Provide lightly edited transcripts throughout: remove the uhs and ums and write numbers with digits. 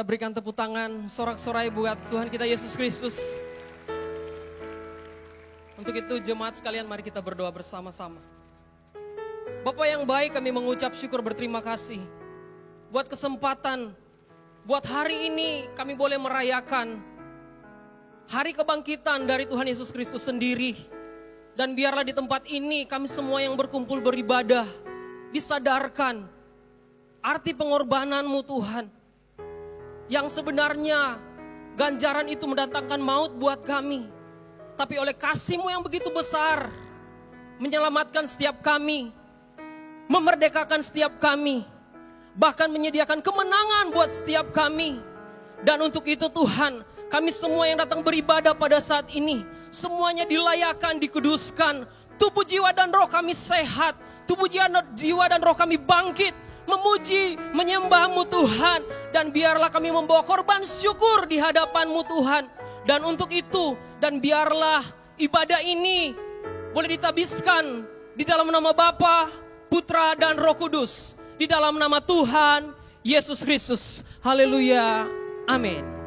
kita berikan tepuk tangan, sorak-sorai buat Tuhan kita Yesus Kristus. Untuk itu jemaat sekalian, mari kita berdoa bersama-sama. Bapa yang baik, kami mengucap syukur berterima kasih buat kesempatan, buat hari ini kami boleh merayakan hari kebangkitan dari Tuhan Yesus Kristus sendiri. Dan biarlah di tempat ini kami semua yang berkumpul beribadah disadarkan arti pengorbanan-Mu Tuhan. Yang sebenarnya ganjaran itu mendatangkan maut buat kami. Tapi oleh kasih-Mu yang begitu besar, menyelamatkan setiap kami, memerdekakan setiap kami, bahkan menyediakan kemenangan buat setiap kami. Dan untuk itu Tuhan, kami semua yang datang beribadah pada saat ini, semuanya dilayakan, dikuduskan. Tubuh, jiwa, dan roh kami sehat. Tubuh, jiwa, dan roh kami bangkit, memuji, menyembah-Mu Tuhan. Dan biarlah kami membawa korban syukur di hadapan-Mu Tuhan. Dan untuk itu, dan biarlah ibadah ini boleh ditabiskan di dalam nama Bapa, Putra, dan Roh Kudus. Di dalam nama Tuhan Yesus Kristus. Haleluya. Amin.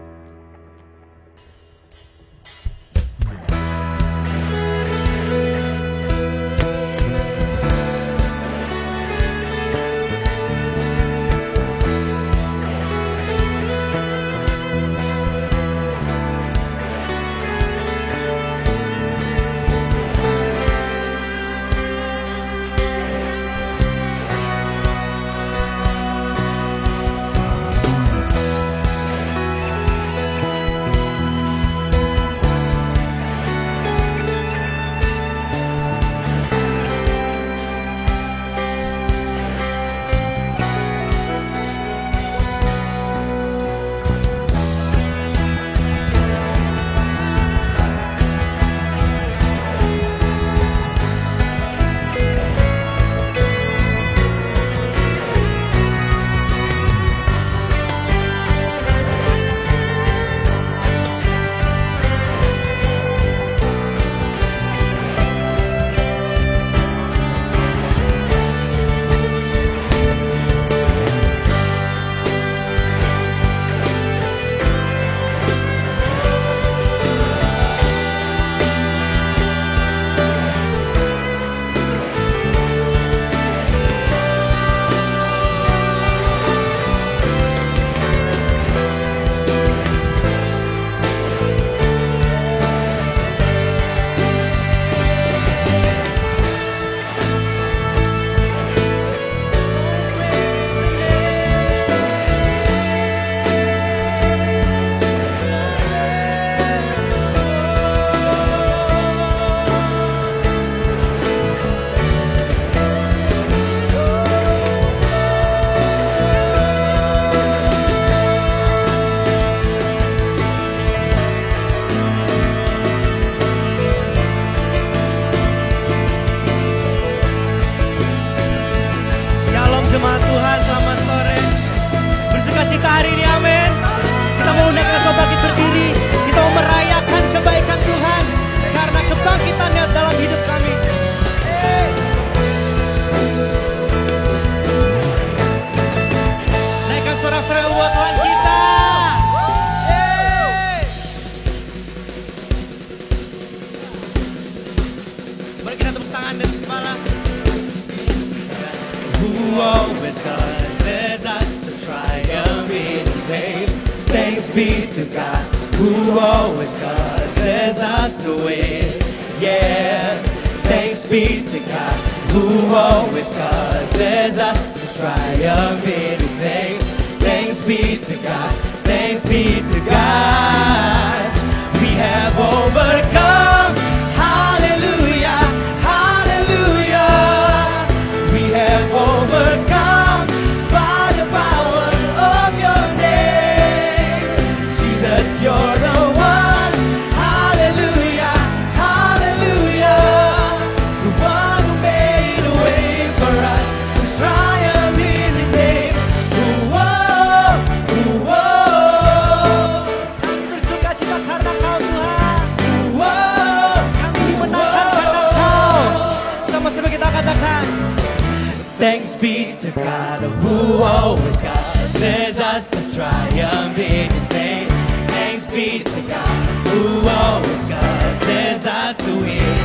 Thanks be to God who always causes us to triumph in His name. Thanks be to God who always causes us to win.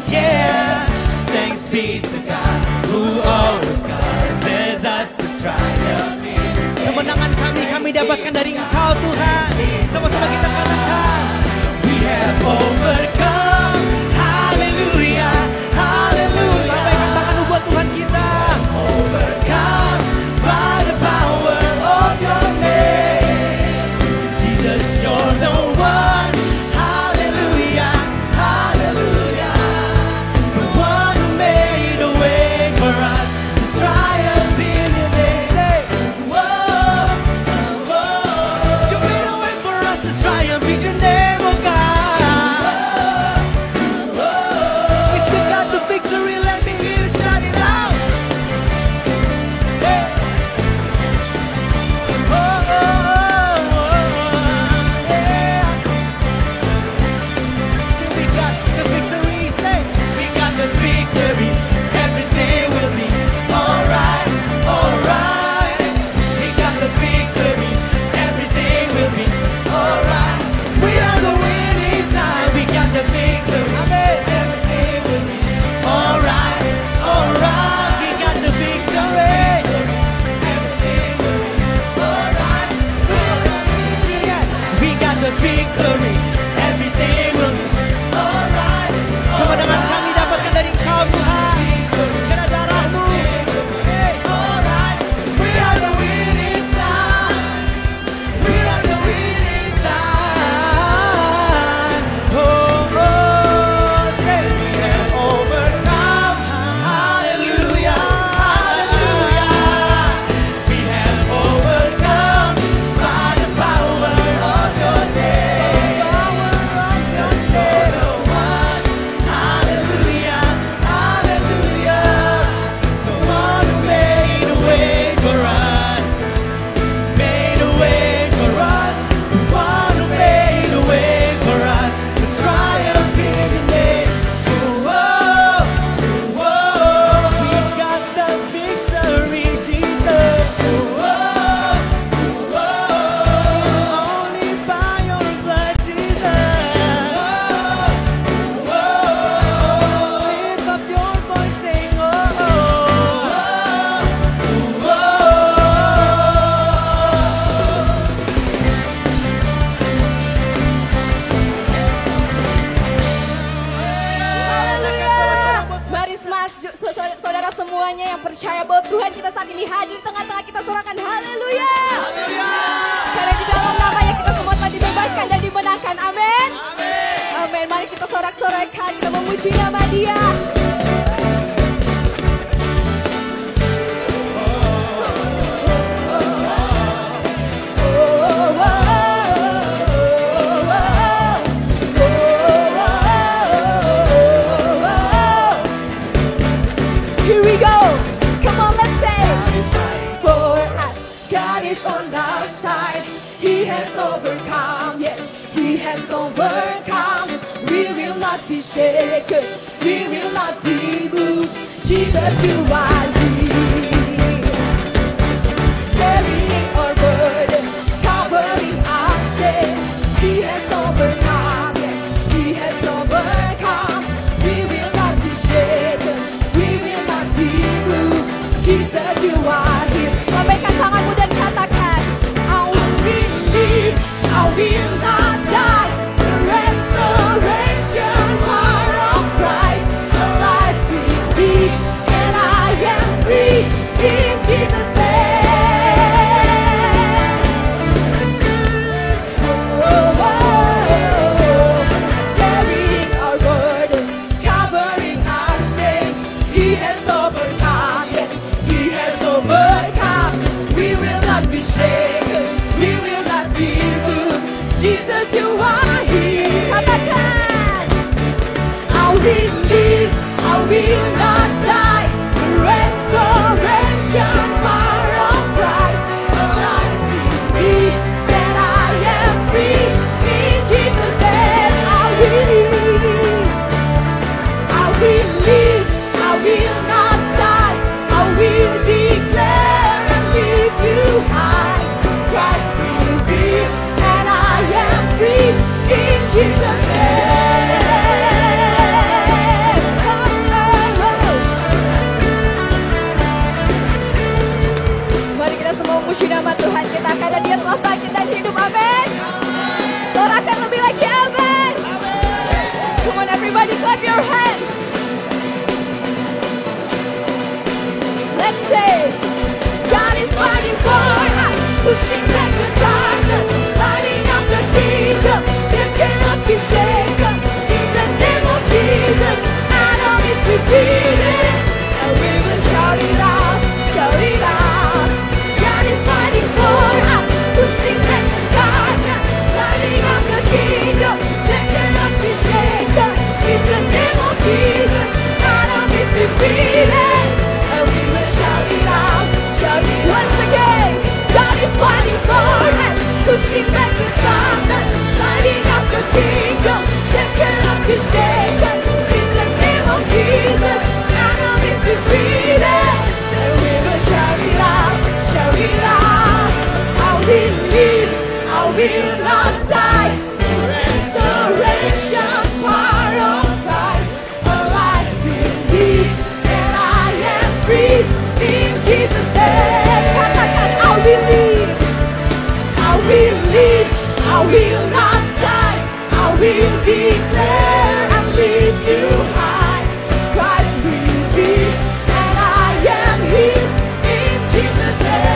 Yeah, thanks be to God who always causes us to triumph in His name. Kemenangan kami dapatkan dari Engkau Tuhan. Sama-sama kita katakan, We have overcome. Hallelujah, hallelujah. lambaikan tanganmu buat Tuhan kita. Overcome by the power of your name. Jesus, you're the one. Hallelujah, hallelujah. The one who made a way for us to triumph in your name. Say, whoa, whoa. You made a way for us to triumph in your name, oh God. If we got the victory, let me hear you shout it out. Hey. Oh, oh, oh, oh, yeah. Say we got the victory. Say we got the victory. Everything will be alright, alright. We got the victory. Everything will be alright. We are the winning side. We got the victory. Amen. Everything will be alright, alright. We got the victory. Everything will be alright. We got the victory. Everything will be alright. Kemenangan kami dapatkan dari Engkau Tuhan. Karena darah-Mu. Alright. We are the winning side. We are the winning side. Oh, oh, say we have overcome. Hallelujah, hallelujah. We have overcome by the power of your name. Jesus, you're the one. Hallelujah, hallelujah. The one who made a way for us. Made a way for us. The one who made a way for us. The triumph in His name. Whoa, whoa. We got the victory, Jesus. Whoa, whoa. Only by your blood, Jesus. Whoa, lift up your voice, sing, oh, Mari semangat saudara semuanya yang percaya bahwa Tuhan kita saat ini hadir di tengah-tengah kita, sorakan haleluya. Karena di dalam namanya kita semua telah dibebaskan dan dimenangkan. Amin. Amin. Mari kita sorak-sorakan, kita memuji nama Dia. Here we go. Come on, let's say. For us, God is on our side. He has overcome. Yes, He has overcome. We will not be shaken. We will not be moved. Jesus, you are here. Carrying our burdens, covering our shame. He has overcome. Yes, He has overcome. We will not be shaken. We will not be moved. Jesus, you are here. Lambaikan tanganmu dan katakan, I will live, I will not die. The resurrection power of Christ, alive in me, and I am free in Jesus' name. Oh, oh, oh. Carrying our burdens, covering our shame. He has overcome, yes, He has overcome. We will not be shaken, we will not be moved. Jesus, you are here. Katakan, I will live, I will not die. The resurrection power of Christ, alive in me, and I am free in Jesus' name. I will live, I will live, I will not die. I will declare and live to high. Christ declare and lift you high. Christ will be, and I am His in Jesus' name.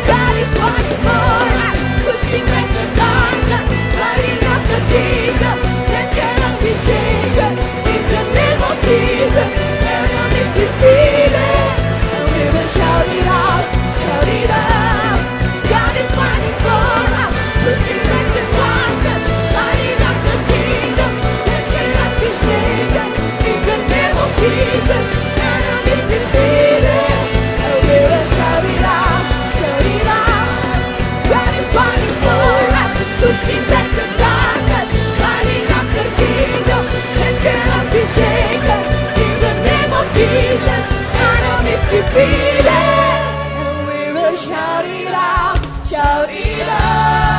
God is fighting for us, pushing back the darkness, lighting up the kingdom that cannot be shaken. In the name of Jesus, enemies defeated, and we will shout it out, shout it out. God is fighting for us, pushing back the darkness, lighting up the kingdom that cannot be shaken. In the name of Jesus, enemies defeated, and we will shout it out, shout it out. God is fighting for us, pushing back the darkness, lighting up the kingdom that cannot be shaken. In the name of Jesus, enemies defeated, and we will shout it out, shout it out.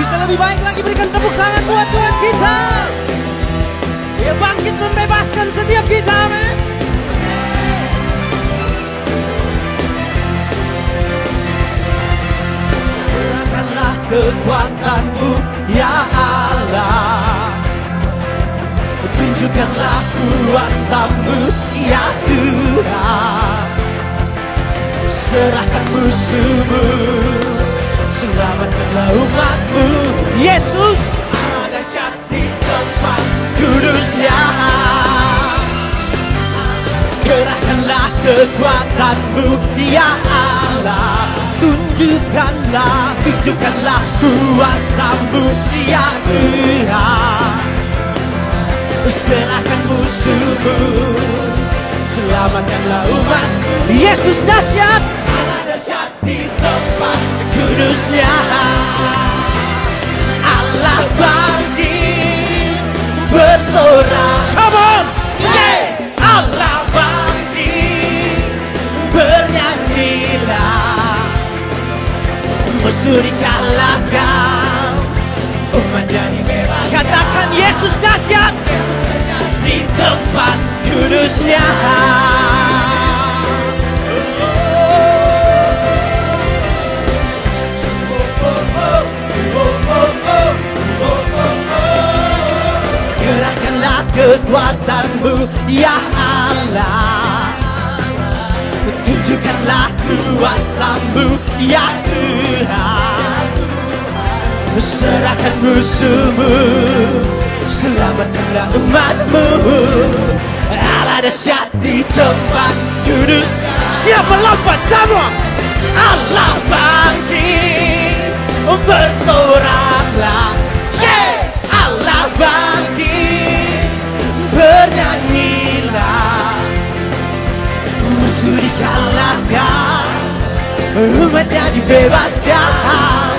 Bisa lebih baik lagi berikan tepuk tangan buat Tuhan kita. Dia bangkit membebaskan setiap kita, amin. Serahkanlah kekuatan-Mu, ya Allah. Tunjukkanlah kuasa-Mu, ya Tuhan. Serahkan musuh-Mu, selamatkanlah umat-Mu, Yesus. Allah dahsyat di tempat kudus-Nya. Kerahkanlah kekuatan-Mu, ya Allah. Tunjukkanlah kuasa-Mu, ya Tuhan. Serahkan musuh-Mu, selamatkanlah umat, Yesus dahsyat. Allah dahsyat di tempat kudus-Nya. Allah bangkit bersorak. Come on, yeah. Allah bangkit, bernyanyilah. Musuh dikalahkan, umatnya dibebaskan. Katakan Yesus dahsyat di tempat kudus-Nya. Gerakkanlah kekuatan-Mu, ya Allah. Tunjukkanlah kuasa-Mu, ya Tuhan. Serahkan musuh-Mu, selamatkanlah umat-Mu. Allah dahsyat di tempat kudus. Siapa lompat semua? Allah bangkit, bersoraklah. Yeah! Allah bangkit, bernyanyilah. Musuh dikalahkan, umatnya dibebaskan.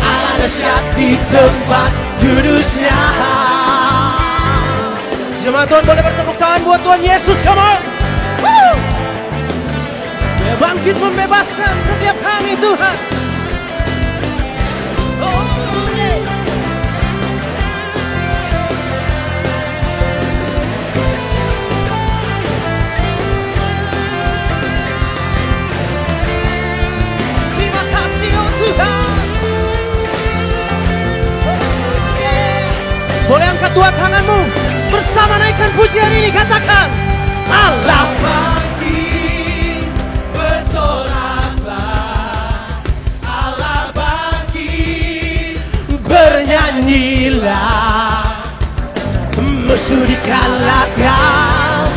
Allah dahsyat di tempat kudus-Nya. Jemaat Tuhan boleh bertepuk tangan buat Tuhan Yesus, come on. Woo! Dia bangkit membebaskan setiap kami, Tuhan. Oh, yeah. Terima kasih, oh Tuhan. Oh, yeah. Boleh angkat dua tanganmu bersama naikkan pujian ini, katakan Allah Bangkit, bersoraklah. Allah bangkit, bernyanyilah. Musuh dikalahkan,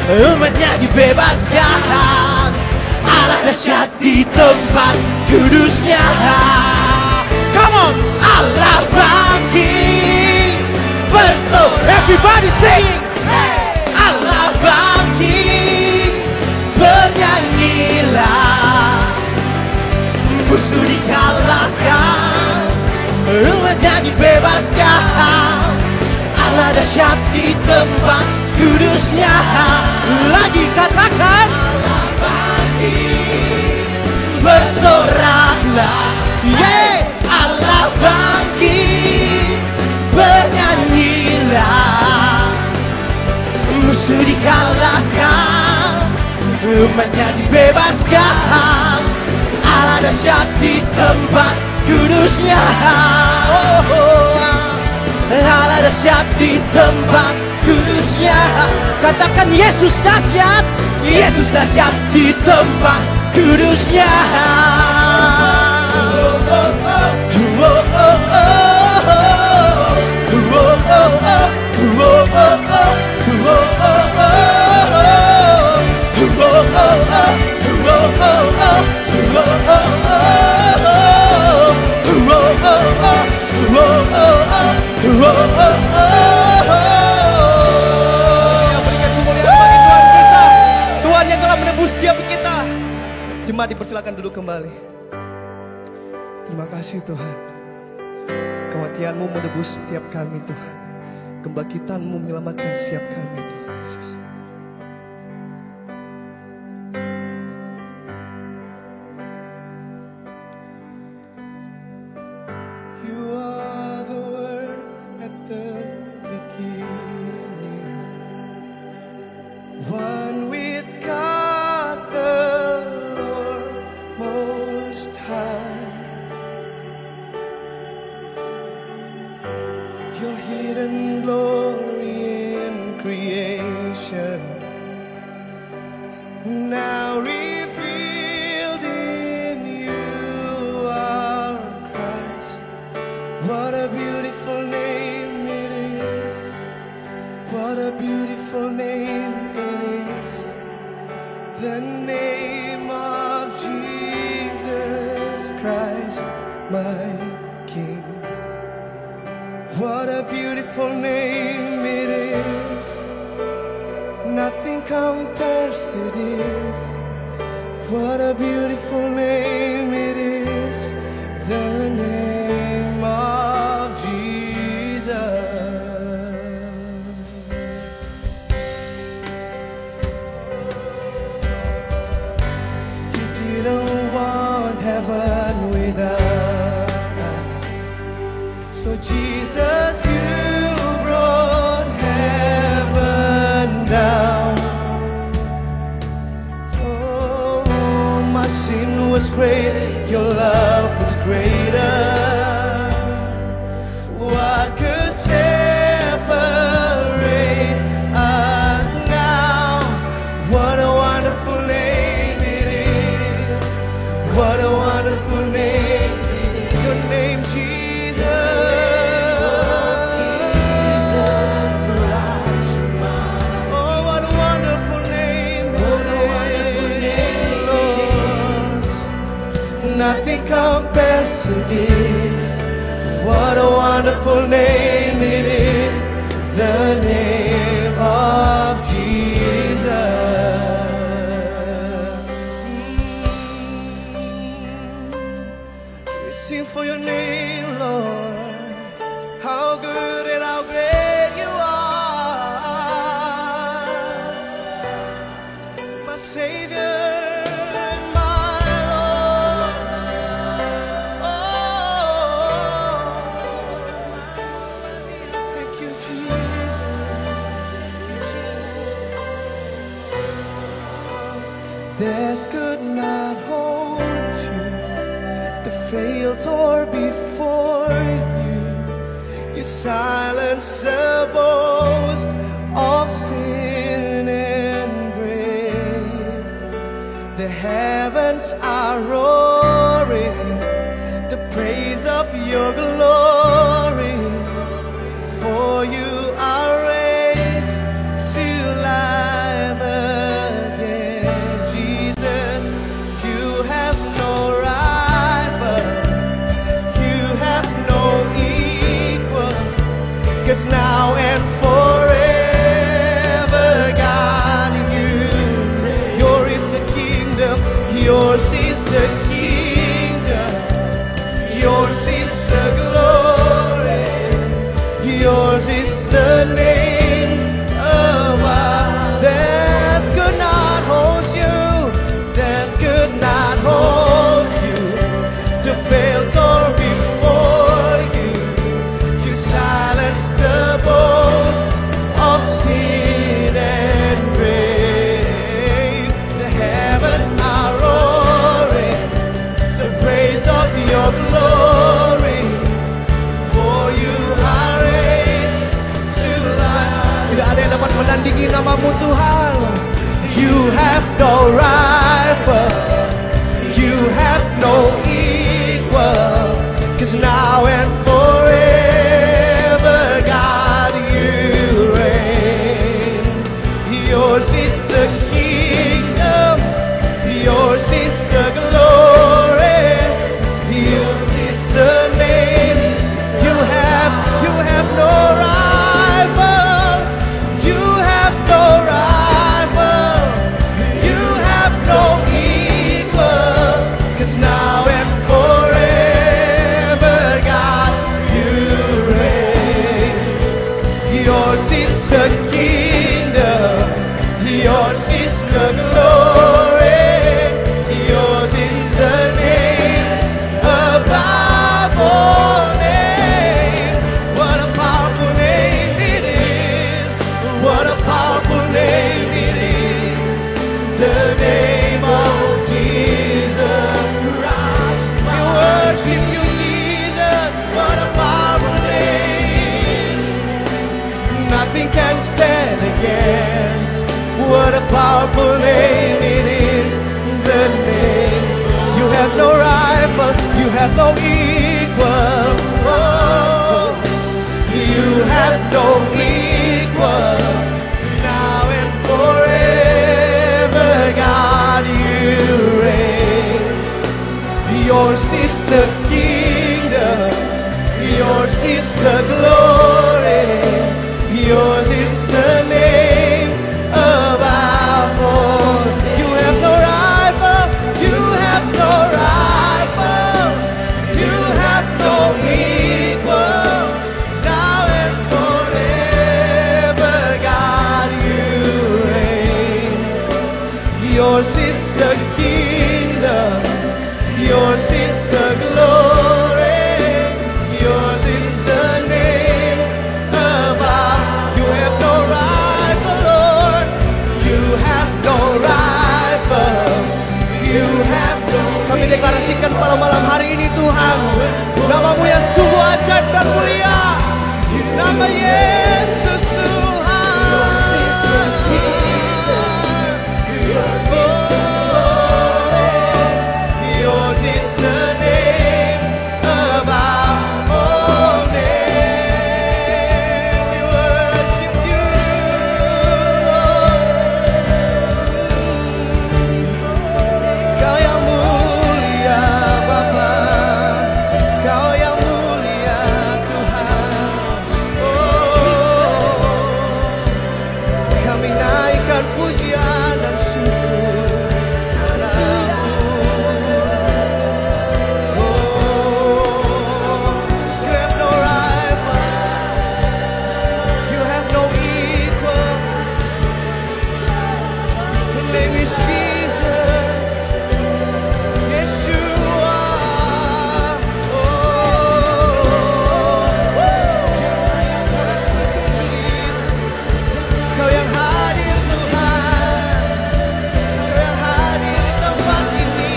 umatnya dibebaskan. Allah dahsyat di tempat kudus-Nya. Come on, Allah bangkit, bersorak. Everybody sing. Allah bangkit, bernyanyilah. Musuh dikalahkan, umatnya dibebaskan. Allah dahsyat di tempat kudus-Nya. Lagi katakan Allah bangkit, bersoraklah. Yeah, Allah bangkit, bernyanyilah. Musuh dikalahkan, umatnya dibebaskan. Allah dahsyat di tempat kudusnya. Allah dahsyat di tempat kudusnya. Katakan Yesus dahsyat. Yesus dahsyat di tempat kudusnya. Tuhan yang telah menebus setiap kita. Jemaat dipersilakan duduk kembali. Terima kasih Tuhan. Kematian-Mu menebus setiap kami Tuhan. Kebangkitan-Mu menyelamatkan setiap kami Tuhan Yesus. You are the Word at the beginning, one with God the Lord Most High. Your hidden glory in creation, now revealed in you, our Christ. What a beautiful name it is. What a beautiful name it is. The name of Jesus Christ, my King. What a beautiful name it is. Nothing compares to this. What a beautiful name it is. The name of Jesus. You didn't want heaven without us. So Jesus, you brought heaven down. Oh, my sin was great, your love was greater. What could separate us now? What a wonderful name it is. What a wonderful name. Your name, Jesus. Nothing compares to this. What a wonderful name it is. The name of Jesus. We sing for your name, Lord. How good and how great you are, my Savior. Death could not hold you, the veil tore before you. You silenced the boast of sin and grave. The heavens are roaring the praise of your glory. For you are raised to life again. Jesus, you have no rival, you have no equal, 'cause now and forever, God, you, yours is the kingdom, yours is the kingdom, yours is the glory, yours is the name of that could not hold you, that could not hold you. The veil tore before you, you silenced the boast of sin and grave. The tinggi namamu Tuhan. You have no rival, you have no equal, 'cause now and forever God you reign. Yours is the kingdom, yours is the glory, yours is the name. You have no rival, you have no rival, you have no equal, 'cause now and forever God you reign. Yours is the kingdom, yours is the glory, yours is the name above all names. What a powerful name it is, what a powerful name it is, the name of Jesus Christ. We worship you, Jesus, what a powerful name. Nothing can stand against. What a powerful name it is, the name. You have no rival, you have no equal. Oh, you have no equal. Now and forever, God, you reign. Yours is the kingdom, yours is the glory, yours is the name above all. You have no rival, you have no rival, you have no equal. Now and forever, God, you reign. Yours is the kingdom, yours is the glory, yours is the name above. You have no rival, Lord, you have no rival, you have no. Kami deklarasikan pada malam hari ini Tuhan, namamu yang sungguh ajaib dan mulia, nama Yesus Tuhan. Yours is the name above all names. We worship you, Lord. Kau yang mulia Bapa, Kau yang mulia Tuhan. Oh, kami naikkan pujian dan syukur padamu. You have no rival, you have no equal. His name is Jesus, Yeshua. Kau yang hadir Tuhan, Kau yang hadir di tempat ini.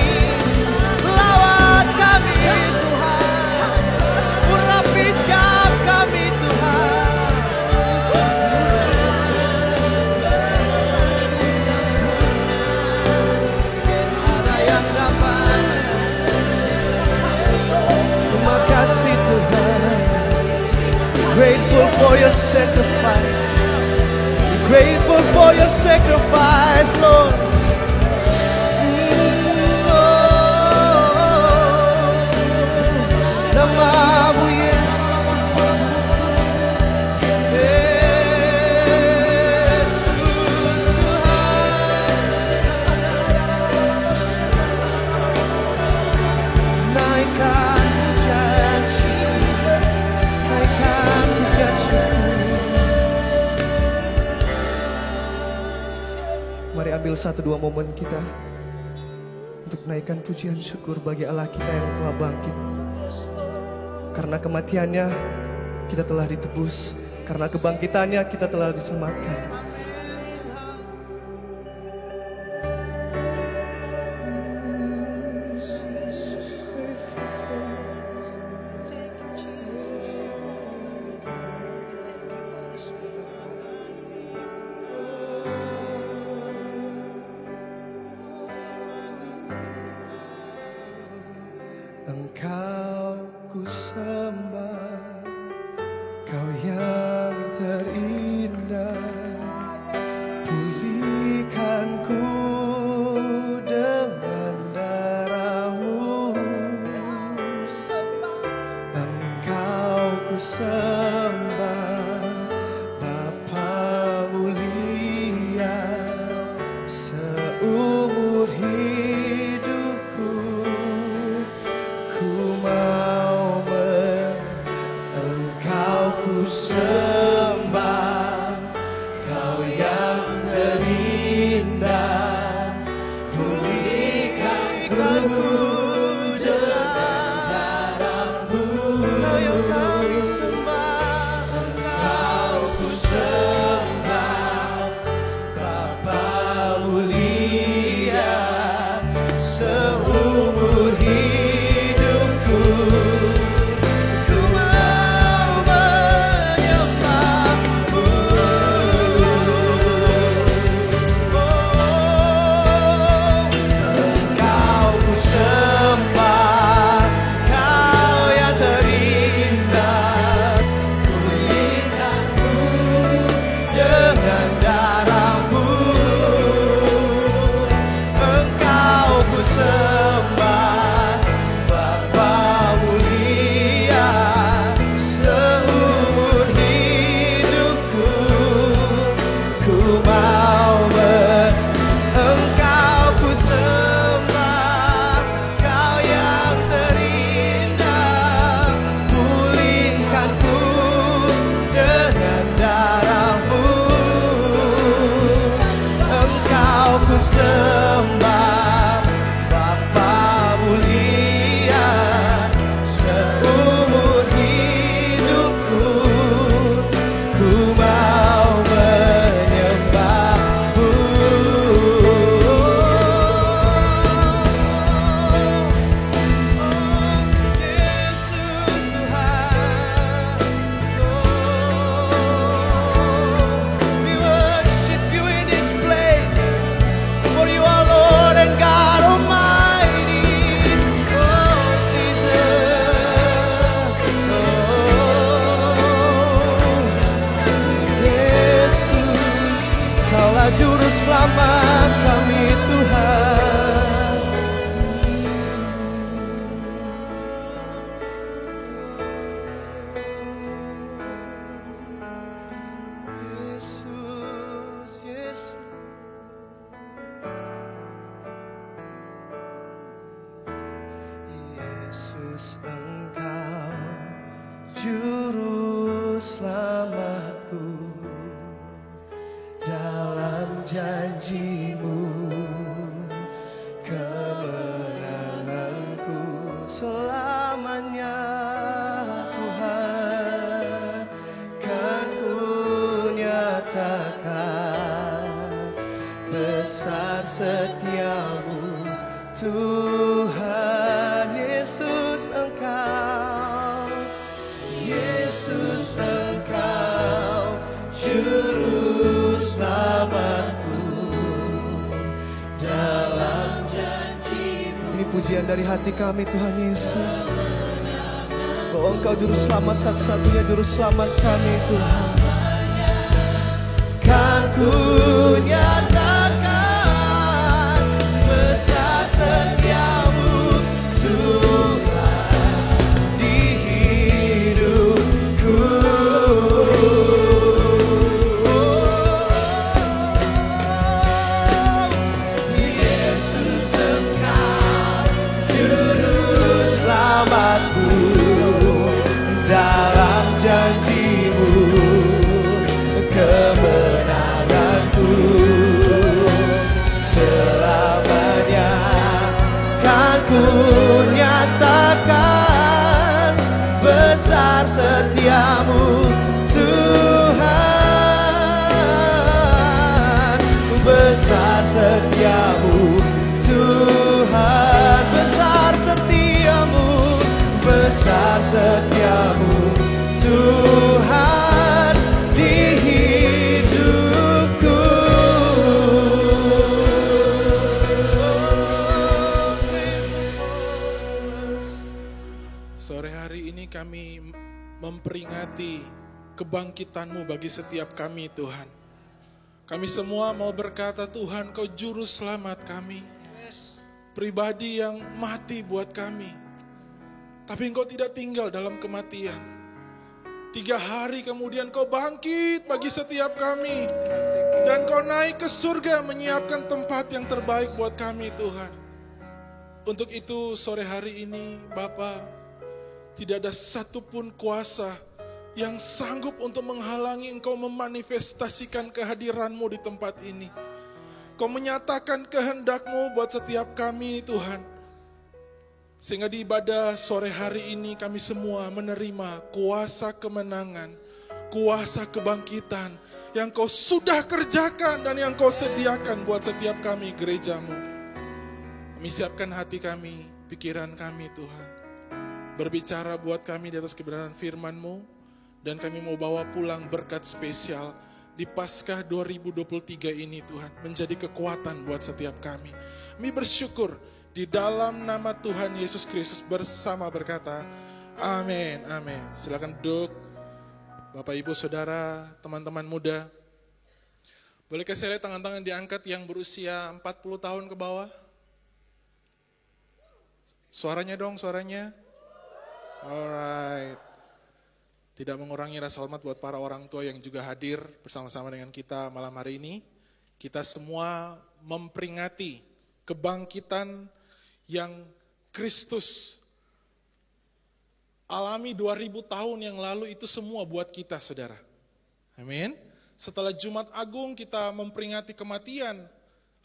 Lawat kami Tuhan, urapi setiap kami Tuhan. Ada yang dapat. Terima kasih Tuhan. Grateful for your sacrifice, grateful for your sacrifice, Lord. Namamu Yesus, Yesus Tuhan. Naikkan pujian syukur, naikkan pujian syukur. Mari ambil 1-2 momen kita untuk naikkan pujian syukur bagi Allah kita yang telah bangkit. Karena kematiannya kita telah ditebus, karena kebangkitannya kita telah diselamatkan. Engkau ku sembah, Kau yang terindah. Pulihkanku dengan darah-Mu. Engkau ku sembah, Bapa mulia. Seumur hidupku ku mau Engkau ku sembah, Kau yang terindah. Pulihkanku dengan darah-Mu. Kau yang kami sembah, Engkau ku sembah, Bapa mulia. Seumur hidupku ku mau menyembah-Mu. Engkau ku sembah, Kau yang terindah. Pulihkanku dengan darah-Mu. Engkau ku sembah, Bapa mulia. Seumur hidupku ku mau Engkau ku sembah, Kau yang terindah. Pulihkanku dengan darah-Mu. Engkau ku sembah, Bapa mulia. Seumur hidupku ku mau menyembah-Mu. Yesus Tuhan, we worship You in this place, for You are Lord and God Almighty. Oh Jesus, Yesus, Kaulah Juru Selamat kami Tuhan. Yesus, Yesus. Yesus, Engkau Juru Selamatku. Dalam janji-Mu kemenanganku selamanya. Tuhan, kan ku nyatakan besar setia-Mu. Tuhan Yesus, Engkau, Yesus, Engkau Juru Selamatku. Dalam janji-Mu. Ini pujian dari hati kami Tuhan Yesus, bahwa Engkau Juru Selamat, satu-satunya Juru Selamat kami Tuhan. Kan ku nyatakan besar setia-Mu Tuhan di hidupku. Yesus, Engkau Juru Selamatku. Dalam janji-Mu kemenanganku selamanya. Kan ku nyatakan besar setia-Mu Tuhan. Besar setia-Mu Tuhan. Besar setia-Mu. Besar setia-Mu Tuhan di hidupku. Sore hari ini kami memperingati kebangkitan-Mu bagi setiap kami Tuhan. Kami semua mau berkata Tuhan, Kau juru selamat kami. Pribadi yang mati buat kami. Tapi Engkau tidak tinggal dalam kematian. 3 hari kemudian Kau bangkit bagi setiap kami. Dan Kau naik ke surga menyiapkan tempat yang terbaik buat kami Tuhan. Untuk itu sore hari ini Bapa, tidak ada satupun kuasa yang sanggup untuk menghalangi Engkau memanifestasikan kehadiran-Mu di tempat ini. Kau menyatakan kehendak-Mu buat setiap kami Tuhan. Sehingga di ibadah sore hari ini kami semua menerima kuasa kemenangan, kuasa kebangkitan yang Kau sudah kerjakan dan yang Kau sediakan buat setiap kami gereja-Mu. Kami siapkan hati kami, pikiran kami Tuhan. Berbicara buat kami di atas kebenaran firman-Mu, dan kami mau bawa pulang berkat spesial di Paskah 2023 ini Tuhan, menjadi kekuatan buat setiap kami. Kami bersyukur di dalam nama Tuhan Yesus Kristus bersama berkata, amin, amin. Silakan duduk, Bapak Ibu Saudara, teman-teman muda. Bolehkah saya lihat tangan-tangan diangkat yang berusia 40 tahun ke bawah? Suaranya dong, suaranya. Alright. Tidak mengurangi rasa hormat buat para orang tua yang juga hadir bersama-sama dengan kita malam hari ini. Kita semua memperingati kebangkitan yang Kristus alami 2000 tahun yang lalu itu semua buat kita saudara. Amin. Setelah Jumat Agung kita memperingati kematian.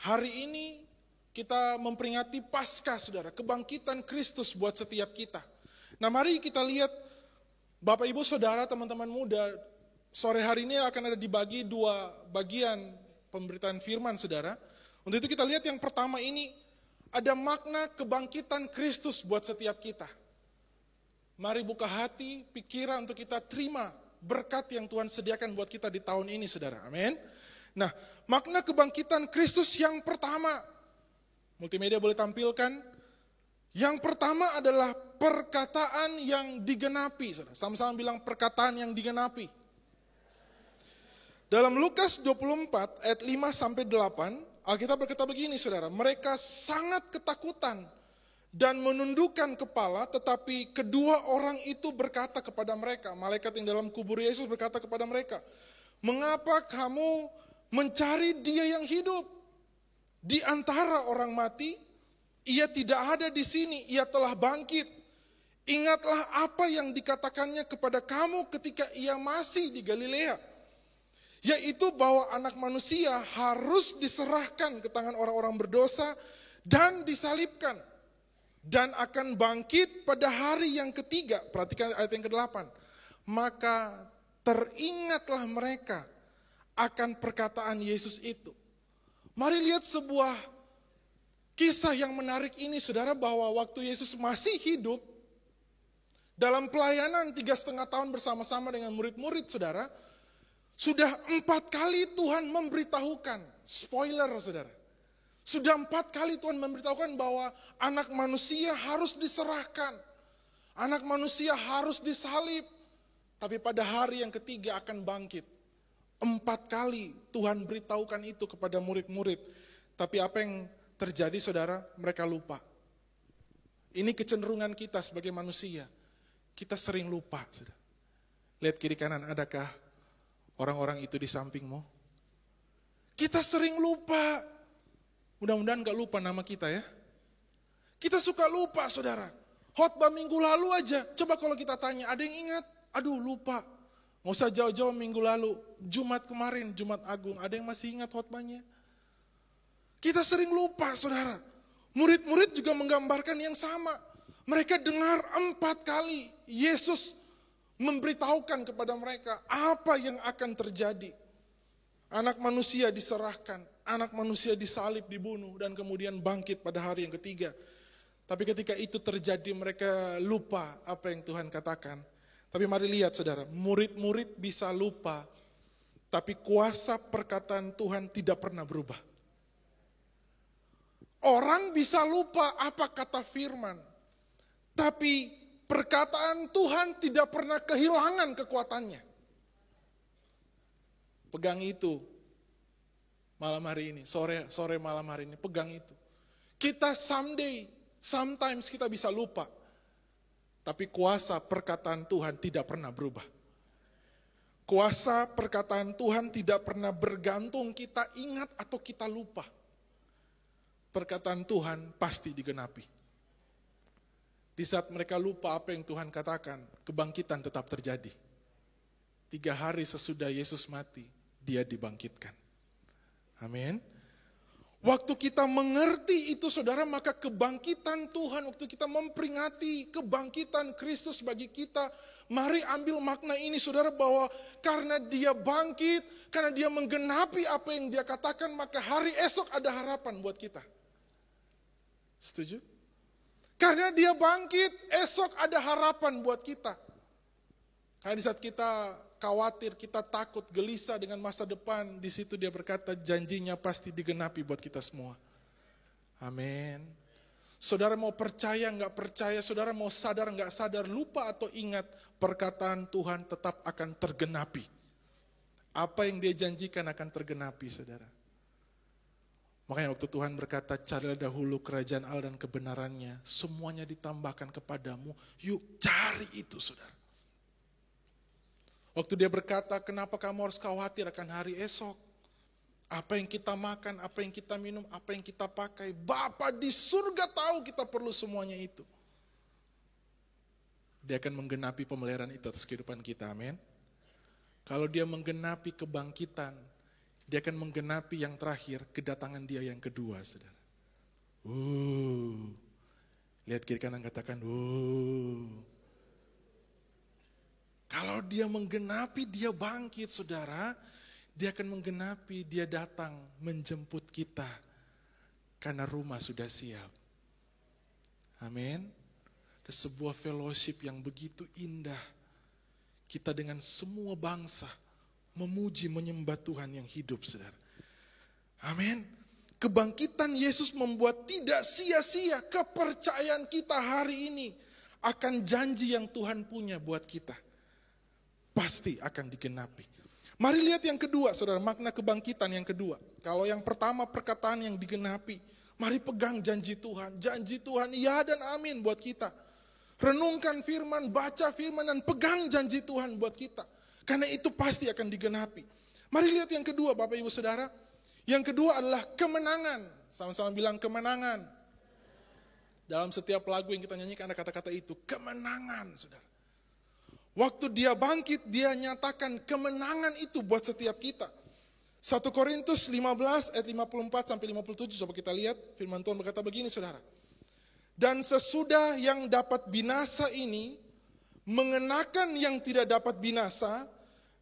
Hari ini kita memperingati Paskah saudara. Kebangkitan Kristus buat setiap kita. Nah mari kita lihat Bapak Ibu Saudara teman-teman muda, sore hari ini akan ada dibagi 2 bagian pemberitaan firman saudara. Untuk itu kita lihat yang pertama ini ada makna kebangkitan Kristus buat setiap kita. Mari buka hati, pikiran untuk kita terima berkat yang Tuhan sediakan buat kita di tahun ini saudara, amin. Nah makna kebangkitan Kristus yang pertama, multimedia boleh tampilkan. Yang pertama adalah perkataan yang digenapi. Sama-sama bilang perkataan yang digenapi. Dalam Lukas 24 ayat 5-8, Alkitab berkata begini saudara. Mereka sangat ketakutan dan menundukkan kepala, tetapi kedua orang itu berkata kepada mereka. Malaikat yang dalam kubur Yesus berkata kepada mereka, mengapa kamu mencari Dia yang hidup? Di antara orang mati, Ia tidak ada di sini, Ia telah bangkit. Ingatlah apa yang dikatakannya kepada kamu ketika Ia masih di Galilea. Yaitu bahwa anak manusia harus diserahkan ke tangan orang-orang berdosa dan disalibkan. Dan akan bangkit pada hari yang ketiga. Perhatikan ayat yang ke-8. Maka teringatlah mereka akan perkataan Yesus itu. Mari lihat sebuah kisah yang menarik ini saudara, bahwa waktu Yesus masih hidup, dalam pelayanan 3,5 tahun bersama-sama dengan murid-murid saudara, sudah 4 kali Tuhan memberitahukan, spoiler saudara, sudah 4 kali Tuhan memberitahukan bahwa anak manusia harus diserahkan, anak manusia harus disalib, tapi pada hari yang ketiga akan bangkit. 4 kali Tuhan beritahukan itu kepada murid-murid, tapi apa yang terjadi saudara, mereka lupa. Ini kecenderungan kita sebagai manusia. Kita sering lupa. Saudara. Lihat kiri kanan, adakah orang-orang itu di sampingmu? Kita sering lupa. Mudah-mudahan gak lupa nama kita ya. Kita suka lupa saudara. Khotbah minggu lalu aja, coba kalau kita tanya, ada yang ingat? Aduh lupa. Gak usah jauh-jauh minggu lalu. Jumat kemarin, Jumat Agung, ada yang masih ingat khotbahnya? Kita sering lupa saudara. Murid-murid juga menggambarkan yang sama. Mereka dengar 4 kali Yesus memberitahukan kepada mereka apa yang akan terjadi. Anak manusia diserahkan, anak manusia disalib, dibunuh, dan kemudian bangkit pada hari yang ketiga. Tapi ketika itu terjadi mereka lupa apa yang Tuhan katakan. Tapi mari lihat saudara, murid-murid bisa lupa, tapi kuasa perkataan Tuhan tidak pernah berubah. Orang bisa lupa apa kata firman, tapi perkataan Tuhan tidak pernah kehilangan kekuatannya. Pegang itu malam hari ini, sore malam hari ini, pegang itu. Kita sometimes kita bisa lupa. Tapi kuasa perkataan Tuhan tidak pernah berubah. Kuasa perkataan Tuhan tidak pernah bergantung kita ingat atau kita lupa. Perkataan Tuhan pasti digenapi. Di saat mereka lupa apa yang Tuhan katakan, kebangkitan tetap terjadi. 3 hari sesudah Yesus mati, dia dibangkitkan. Amin. Waktu kita mengerti itu saudara, maka kebangkitan Tuhan, waktu kita memperingati kebangkitan Kristus bagi kita, mari ambil makna ini saudara, bahwa karena dia bangkit, karena dia menggenapi apa yang dia katakan, maka hari esok ada harapan buat kita. Setuju? Karena dia bangkit, esok ada harapan buat kita. Karena di saat kita khawatir, kita takut, gelisah dengan masa depan, di situ dia berkata janjinya pasti digenapi buat kita semua. Amin. Saudara mau percaya nggak percaya, saudara mau sadar nggak sadar, lupa atau ingat, perkataan Tuhan tetap akan tergenapi. Apa yang dia janjikan akan tergenapi, saudara. Makanya waktu Tuhan berkata, carilah dahulu kerajaan Allah dan kebenarannya, semuanya ditambahkan kepadamu. Yuk cari itu, saudara. Waktu dia berkata, kenapa kamu harus khawatir akan hari esok? Apa yang kita makan, apa yang kita minum, apa yang kita pakai. Bapa di surga tahu kita perlu semuanya itu. Dia akan menggenapi pemeliharaan itu atas kehidupan kita, amin. Kalau dia menggenapi kebangkitan, dia akan menggenapi yang terakhir, kedatangan dia yang kedua, saudara. Lihat kiri kanan katakan, Kalau dia menggenapi, dia bangkit, saudara. Dia akan menggenapi, dia datang menjemput kita. Karena rumah sudah siap. Amin. Ada sebuah fellowship yang begitu indah. Kita dengan semua bangsa memuji, menyembah Tuhan yang hidup, saudara. Amin. Kebangkitan Yesus membuat tidak sia-sia kepercayaan kita hari ini akan janji yang Tuhan punya buat kita. Pasti akan digenapi. Mari lihat yang kedua, saudara, makna kebangkitan yang kedua. Kalau yang pertama perkataan yang digenapi, mari pegang janji Tuhan. Janji Tuhan ya dan amin buat kita. Renungkan firman, baca firman, dan pegang janji Tuhan buat kita. Karena itu pasti akan digenapi. Mari lihat yang kedua, Bapak Ibu Saudara. Yang kedua adalah kemenangan. Sama-sama bilang kemenangan. Dalam setiap lagu yang kita nyanyikan ada kata-kata itu, kemenangan, saudara. Waktu dia bangkit, dia nyatakan kemenangan itu buat setiap kita. 1 Korintus 15 ayat 54 sampai 57, coba kita lihat. Firman Tuhan berkata begini, saudara. Dan sesudah yang dapat binasa ini, mengenakan yang tidak dapat binasa,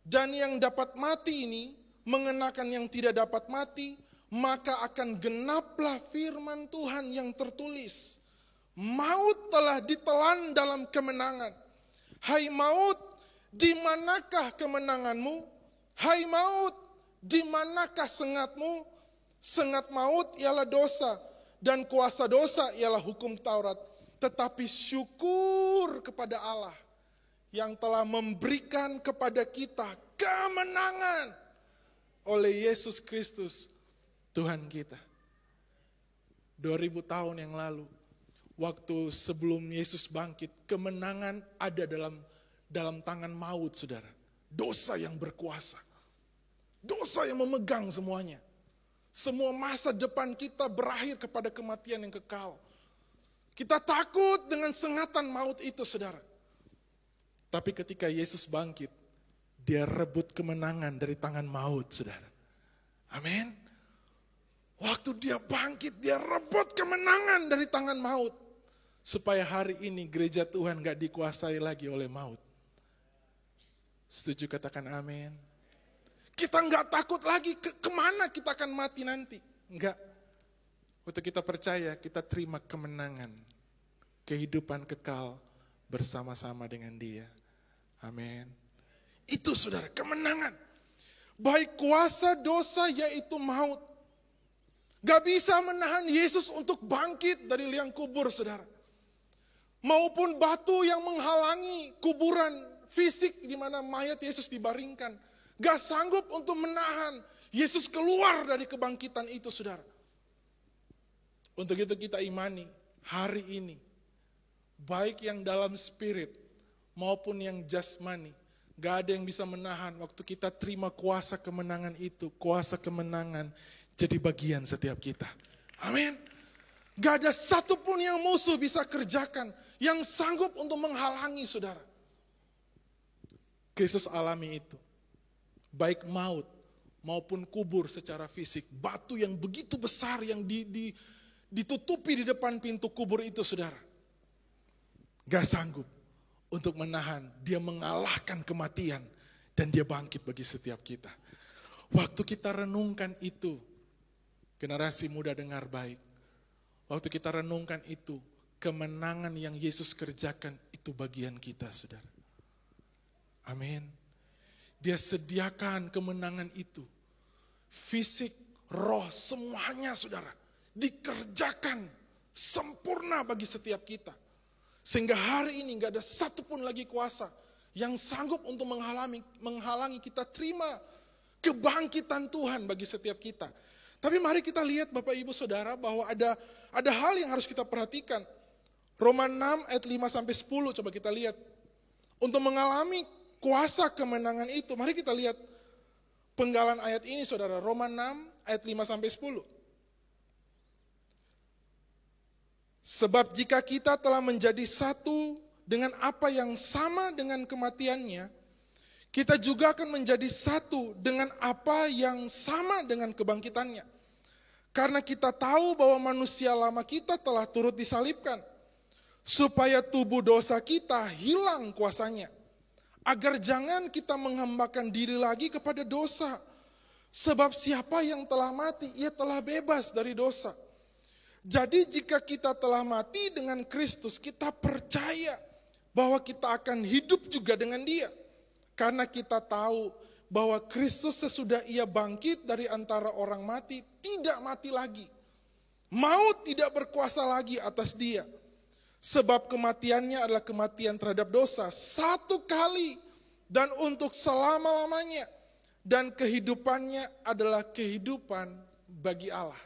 dan yang dapat mati ini, mengenakan yang tidak dapat mati, maka akan genaplah firman Tuhan yang tertulis. Maut telah ditelan dalam kemenangan. Hai maut, di manakah kemenanganmu? Hai maut, di manakah sengatmu? Sengat maut ialah dosa, dan kuasa dosa ialah hukum Taurat. Tetapi syukur kepada Allah yang telah memberikan kepada kita kemenangan oleh Yesus Kristus, Tuhan kita. 2000 tahun yang lalu, waktu sebelum Yesus bangkit, kemenangan ada dalam tangan maut, saudara. Dosa yang berkuasa. Dosa yang memegang semuanya. Semua masa depan kita berakhir kepada kematian yang kekal. Kita takut dengan sengatan maut itu, saudara. Tapi ketika Yesus bangkit, dia rebut kemenangan dari tangan maut, saudara. Amin. Waktu dia bangkit, dia rebut kemenangan dari tangan maut. Supaya hari ini gereja Tuhan gak dikuasai lagi oleh maut. Setuju katakan amin. Kita gak takut lagi kemana kita akan mati nanti. Enggak. Waktu kita percaya, kita terima kemenangan. Kehidupan kekal bersama-sama dengan dia. Amin. Itu saudara, kemenangan. Baik kuasa dosa yaitu maut. Gak bisa menahan Yesus untuk bangkit dari liang kubur, saudara. maupun batu yang menghalangi kuburan fisik di mana mayat Yesus dibaringkan. Gak sanggup untuk menahan Yesus keluar dari kebangkitan itu, saudara. Untuk itu kita imani hari ini, baik yang dalam spirit maupun yang jasmani, gak ada yang bisa menahan waktu kita terima kuasa kemenangan itu. Kuasa kemenangan jadi bagian setiap kita. Amin. Gak ada satupun yang musuh bisa kerjakan yang sanggup untuk menghalangi, saudara. Kristus alami itu. Baik maut maupun kubur secara fisik. Batu yang begitu besar yang ditutupi di depan pintu kubur itu, saudara. Gak sanggup untuk menahan. Dia mengalahkan kematian dan dia bangkit bagi setiap kita. Waktu kita renungkan itu, generasi muda dengar baik. Waktu kita renungkan itu, kemenangan yang Yesus kerjakan itu bagian kita, saudara. Amin. Dia sediakan kemenangan itu. Fisik, roh, semuanya, saudara. Dikerjakan sempurna bagi setiap kita. Sehingga hari ini gak ada satupun lagi kuasa yang sanggup untuk menghalangi kita terima kebangkitan Tuhan bagi setiap kita. Tapi mari kita lihat Bapak Ibu Saudara bahwa ada hal yang harus kita perhatikan. Roma 6 ayat 5-10 coba kita lihat. Untuk mengalami kuasa kemenangan itu, mari kita lihat penggalan ayat ini, saudara. Roma 6 ayat 5-10. Sebab jika kita telah menjadi satu dengan apa yang sama dengan kematiannya, kita juga akan menjadi satu dengan apa yang sama dengan kebangkitannya. Karena kita tahu bahwa manusia lama kita telah turut disalibkan, supaya tubuh dosa kita hilang kuasanya. Agar jangan kita menghambakan diri lagi kepada dosa. Sebab siapa yang telah mati, ia telah bebas dari dosa. Jadi jika kita telah mati dengan Kristus, kita percaya bahwa kita akan hidup juga dengan Dia. Karena kita tahu bahwa Kristus sesudah Ia bangkit dari antara orang mati, tidak mati lagi. Maut tidak berkuasa lagi atas Dia. Sebab kematiannya adalah kematian terhadap dosa satu kali dan untuk selama-lamanya. Dan kehidupannya adalah kehidupan bagi Allah.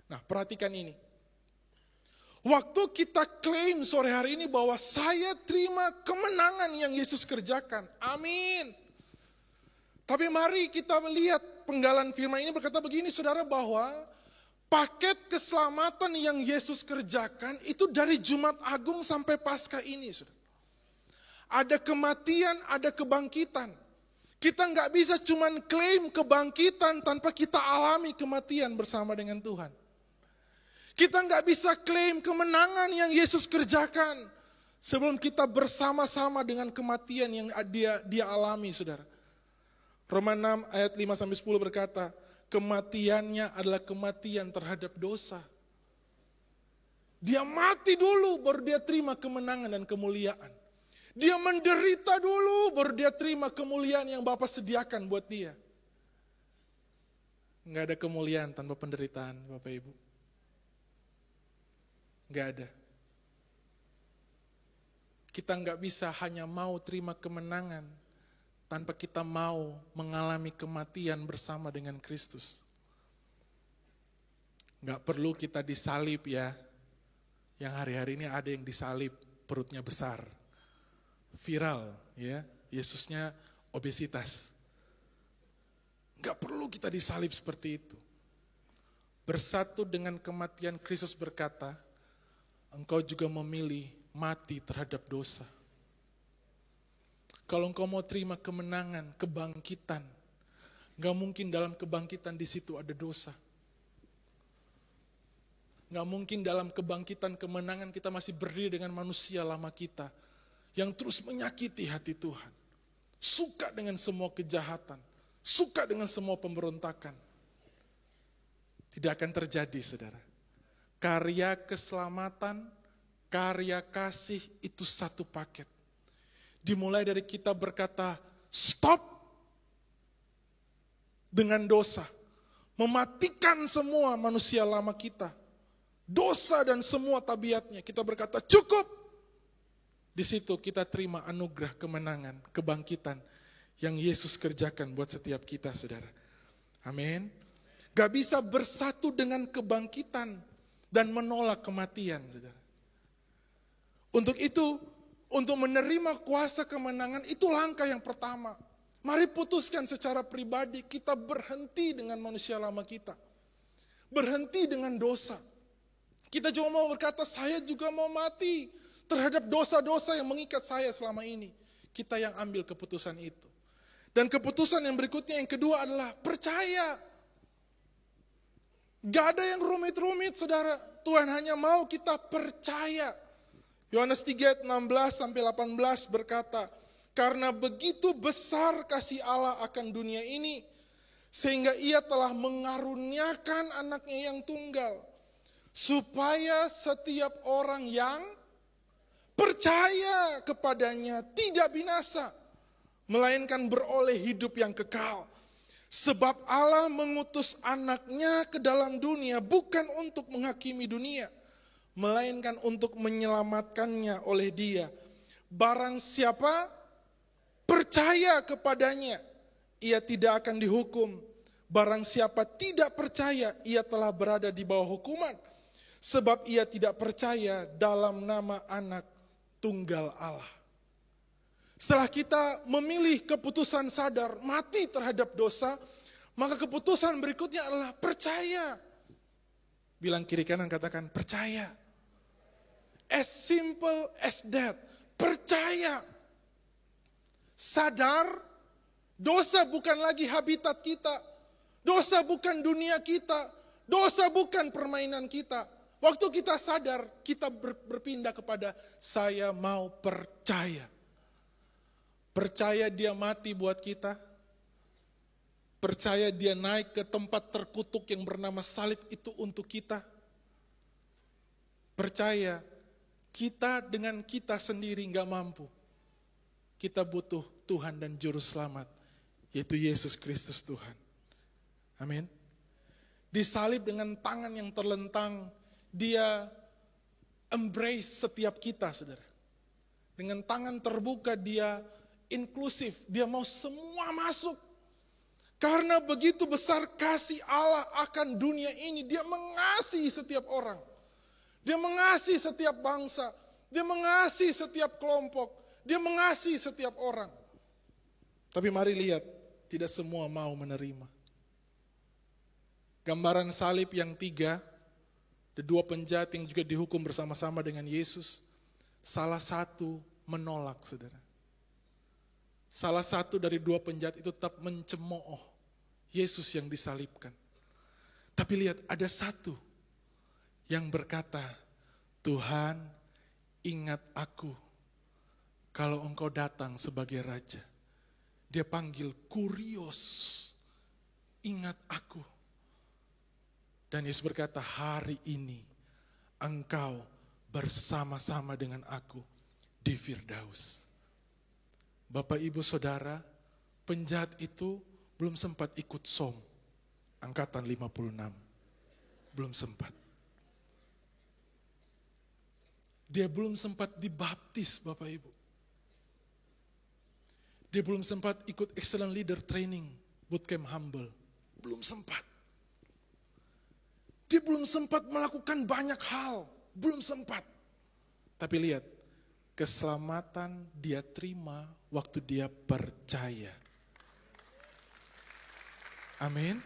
Nah, perhatikan ini. Waktu kita klaim sore hari ini bahwa saya terima kemenangan yang Yesus kerjakan. Amin. Tapi mari kita melihat penggalan firman ini berkata begini, saudara, bahwa paket keselamatan yang Yesus kerjakan itu dari Jumat Agung sampai Paskah ini, saudara. Ada kematian, ada kebangkitan. Kita nggak bisa cuman klaim kebangkitan tanpa kita alami kematian bersama dengan Tuhan. Kita nggak bisa klaim kemenangan yang Yesus kerjakan sebelum kita bersama-sama dengan kematian yang dia alami, saudara. Roma 6 ayat 5-10 berkata, kematiannya adalah kematian terhadap dosa. Dia mati dulu baru dia terima kemenangan dan kemuliaan. Dia menderita dulu baru dia terima kemuliaan yang Bapa sediakan buat dia. Enggak ada kemuliaan tanpa penderitaan, Bapak Ibu. Enggak ada. Kita enggak bisa hanya mau terima kemenangan tanpa kita mau mengalami kematian bersama dengan Kristus. Enggak perlu kita disalib ya. Yang hari-hari ini ada yang disalib perutnya besar. Viral ya. Yesusnya obesitas. Enggak perlu kita disalib seperti itu. Bersatu dengan kematian Kristus berkata, engkau juga memilih mati terhadap dosa. Kalau engkau mau terima kemenangan, kebangkitan, gak mungkin dalam kebangkitan di situ ada dosa. Gak mungkin dalam kebangkitan kemenangan kita masih berdiri dengan manusia lama kita yang terus menyakiti hati Tuhan. Suka dengan semua kejahatan, suka dengan semua pemberontakan. Tidak akan terjadi, saudara. Karya keselamatan, karya kasih itu satu paket. Dimulai dari kita berkata stop dengan dosa. Mematikan semua manusia lama kita. Dosa dan semua tabiatnya. Kita berkata cukup. Di situ kita terima anugerah kemenangan, kebangkitan yang Yesus kerjakan buat setiap kita, saudara. Amin. Gak bisa bersatu dengan kebangkitan dan menolak kematian, saudara. Untuk itu, untuk menerima kuasa kemenangan, itu langkah yang pertama. Mari putuskan secara pribadi, kita berhenti dengan manusia lama kita. Berhenti dengan dosa. Kita cuma mau berkata, saya juga mau mati terhadap dosa-dosa yang mengikat saya selama ini. Kita yang ambil keputusan itu. Dan keputusan yang berikutnya, yang kedua adalah percaya. Gak ada yang rumit-rumit, saudara. Tuhan hanya mau kita percaya. Yohanes 3 ayat 16-18 berkata, karena begitu besar kasih Allah akan dunia ini, sehingga ia telah mengaruniakan anaknya yang tunggal, supaya setiap orang yang percaya kepadanya tidak binasa, melainkan beroleh hidup yang kekal. Sebab Allah mengutus anaknya ke dalam dunia bukan untuk menghakimi dunia, melainkan untuk menyelamatkannya oleh Dia. Barang siapa percaya kepadanya, ia tidak akan dihukum. Barang siapa tidak percaya, ia telah berada di bawah hukuman, sebab ia tidak percaya dalam nama anak tunggal Allah. Setelah kita memilih keputusan sadar mati terhadap dosa, maka keputusan berikutnya adalah percaya. Bilang kiri kanan, katakan percaya. As simple as that. Percaya. Sadar, dosa bukan lagi habitat kita. Dosa bukan dunia kita. Dosa bukan permainan kita. Waktu kita sadar, kita berpindah kepada saya mau percaya. Percaya dia mati buat kita. Percaya dia naik ke tempat terkutuk yang bernama salib itu untuk kita. Percaya kita dengan kita sendiri gak mampu. Kita butuh Tuhan dan Juru Selamat, yaitu Yesus Kristus Tuhan. Amin. Disalib dengan tangan yang terlentang, dia embrace setiap kita, saudara. Dengan tangan terbuka dia inklusif, dia mau semua masuk. Karena begitu besar kasih Allah akan dunia ini, dia mengasihi setiap orang. Dia mengasihi setiap bangsa, dia mengasihi setiap kelompok, dia mengasihi setiap orang. Tapi mari lihat, tidak semua mau menerima. Gambaran salib yang 3, ada 2 penjahat yang juga dihukum bersama-sama dengan Yesus. Salah satu menolak, saudara. Salah satu dari 2 penjahat itu tetap mencemooh Yesus yang disalibkan. Tapi lihat, ada satu yang berkata, Tuhan, ingat aku kalau engkau datang sebagai raja. Dia panggil Kurios, ingat aku. Dan Yesus berkata, hari ini engkau bersama-sama dengan aku di Firdaus. Bapak, Ibu, Saudara, penjahat itu belum sempat ikut SOM, angkatan 56. Belum sempat. Dia belum sempat dibaptis, Bapak Ibu. Dia belum sempat ikut Excellent Leader Training, Bootcamp Humble. Belum sempat. Dia belum sempat melakukan banyak hal. Belum sempat. Tapi lihat, keselamatan dia terima waktu dia percaya. Amin.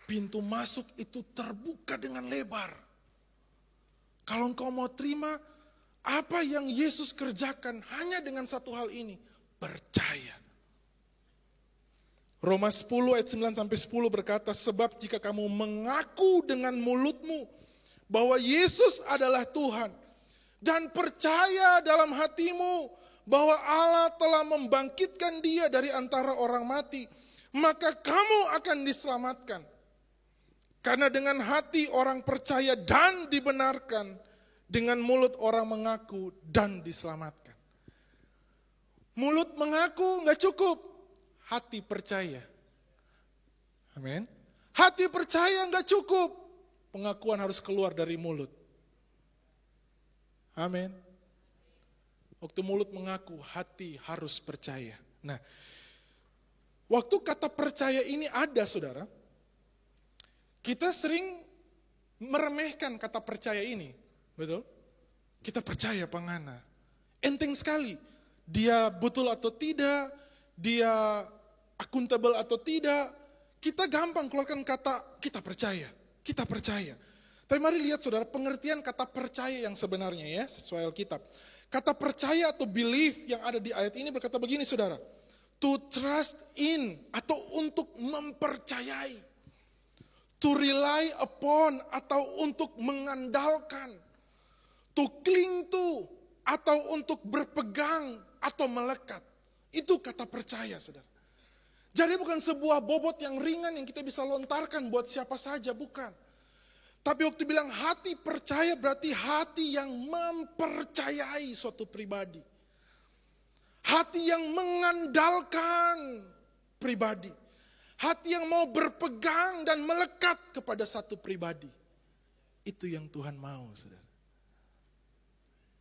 Pintu masuk itu terbuka dengan lebar. Kalau engkau mau terima apa yang Yesus kerjakan hanya dengan satu hal ini, percaya. Roma 10 ayat 9-10 berkata, sebab jika kamu mengaku dengan mulutmu bahwa Yesus adalah Tuhan, dan percaya dalam hatimu bahwa Allah telah membangkitkan dia dari antara orang mati, maka kamu akan diselamatkan. Karena dengan hati orang percaya dan dibenarkan, dengan mulut orang mengaku dan diselamatkan. Mulut mengaku gak cukup, hati percaya. Amin. Hati percaya gak cukup, pengakuan harus keluar dari mulut. Amin. Waktu mulut mengaku, hati harus percaya. Nah, waktu kata percaya ini ada, saudara, kita sering meremehkan kata percaya ini. Betul? Kita percaya pangana. Enteng sekali. Dia betul atau tidak, dia akuntabel atau tidak. Kita gampang keluarkan kata kita percaya. Kita percaya. Tapi mari lihat saudara, pengertian kata percaya yang sebenarnya ya, sesuai Alkitab. Kata percaya atau belief yang ada di ayat ini berkata begini saudara. To trust in atau untuk mempercayai. To rely upon atau untuk mengandalkan. To cling to atau untuk berpegang atau melekat. Itu kata percaya saudara. Jadi bukan sebuah bobot yang ringan yang kita bisa lontarkan buat siapa saja, bukan. Tapi waktu bilang hati percaya berarti hati yang mempercayai suatu pribadi. Hati yang mengandalkan pribadi. Hati yang mau berpegang dan melekat kepada satu pribadi. Itu yang Tuhan mau, saudara.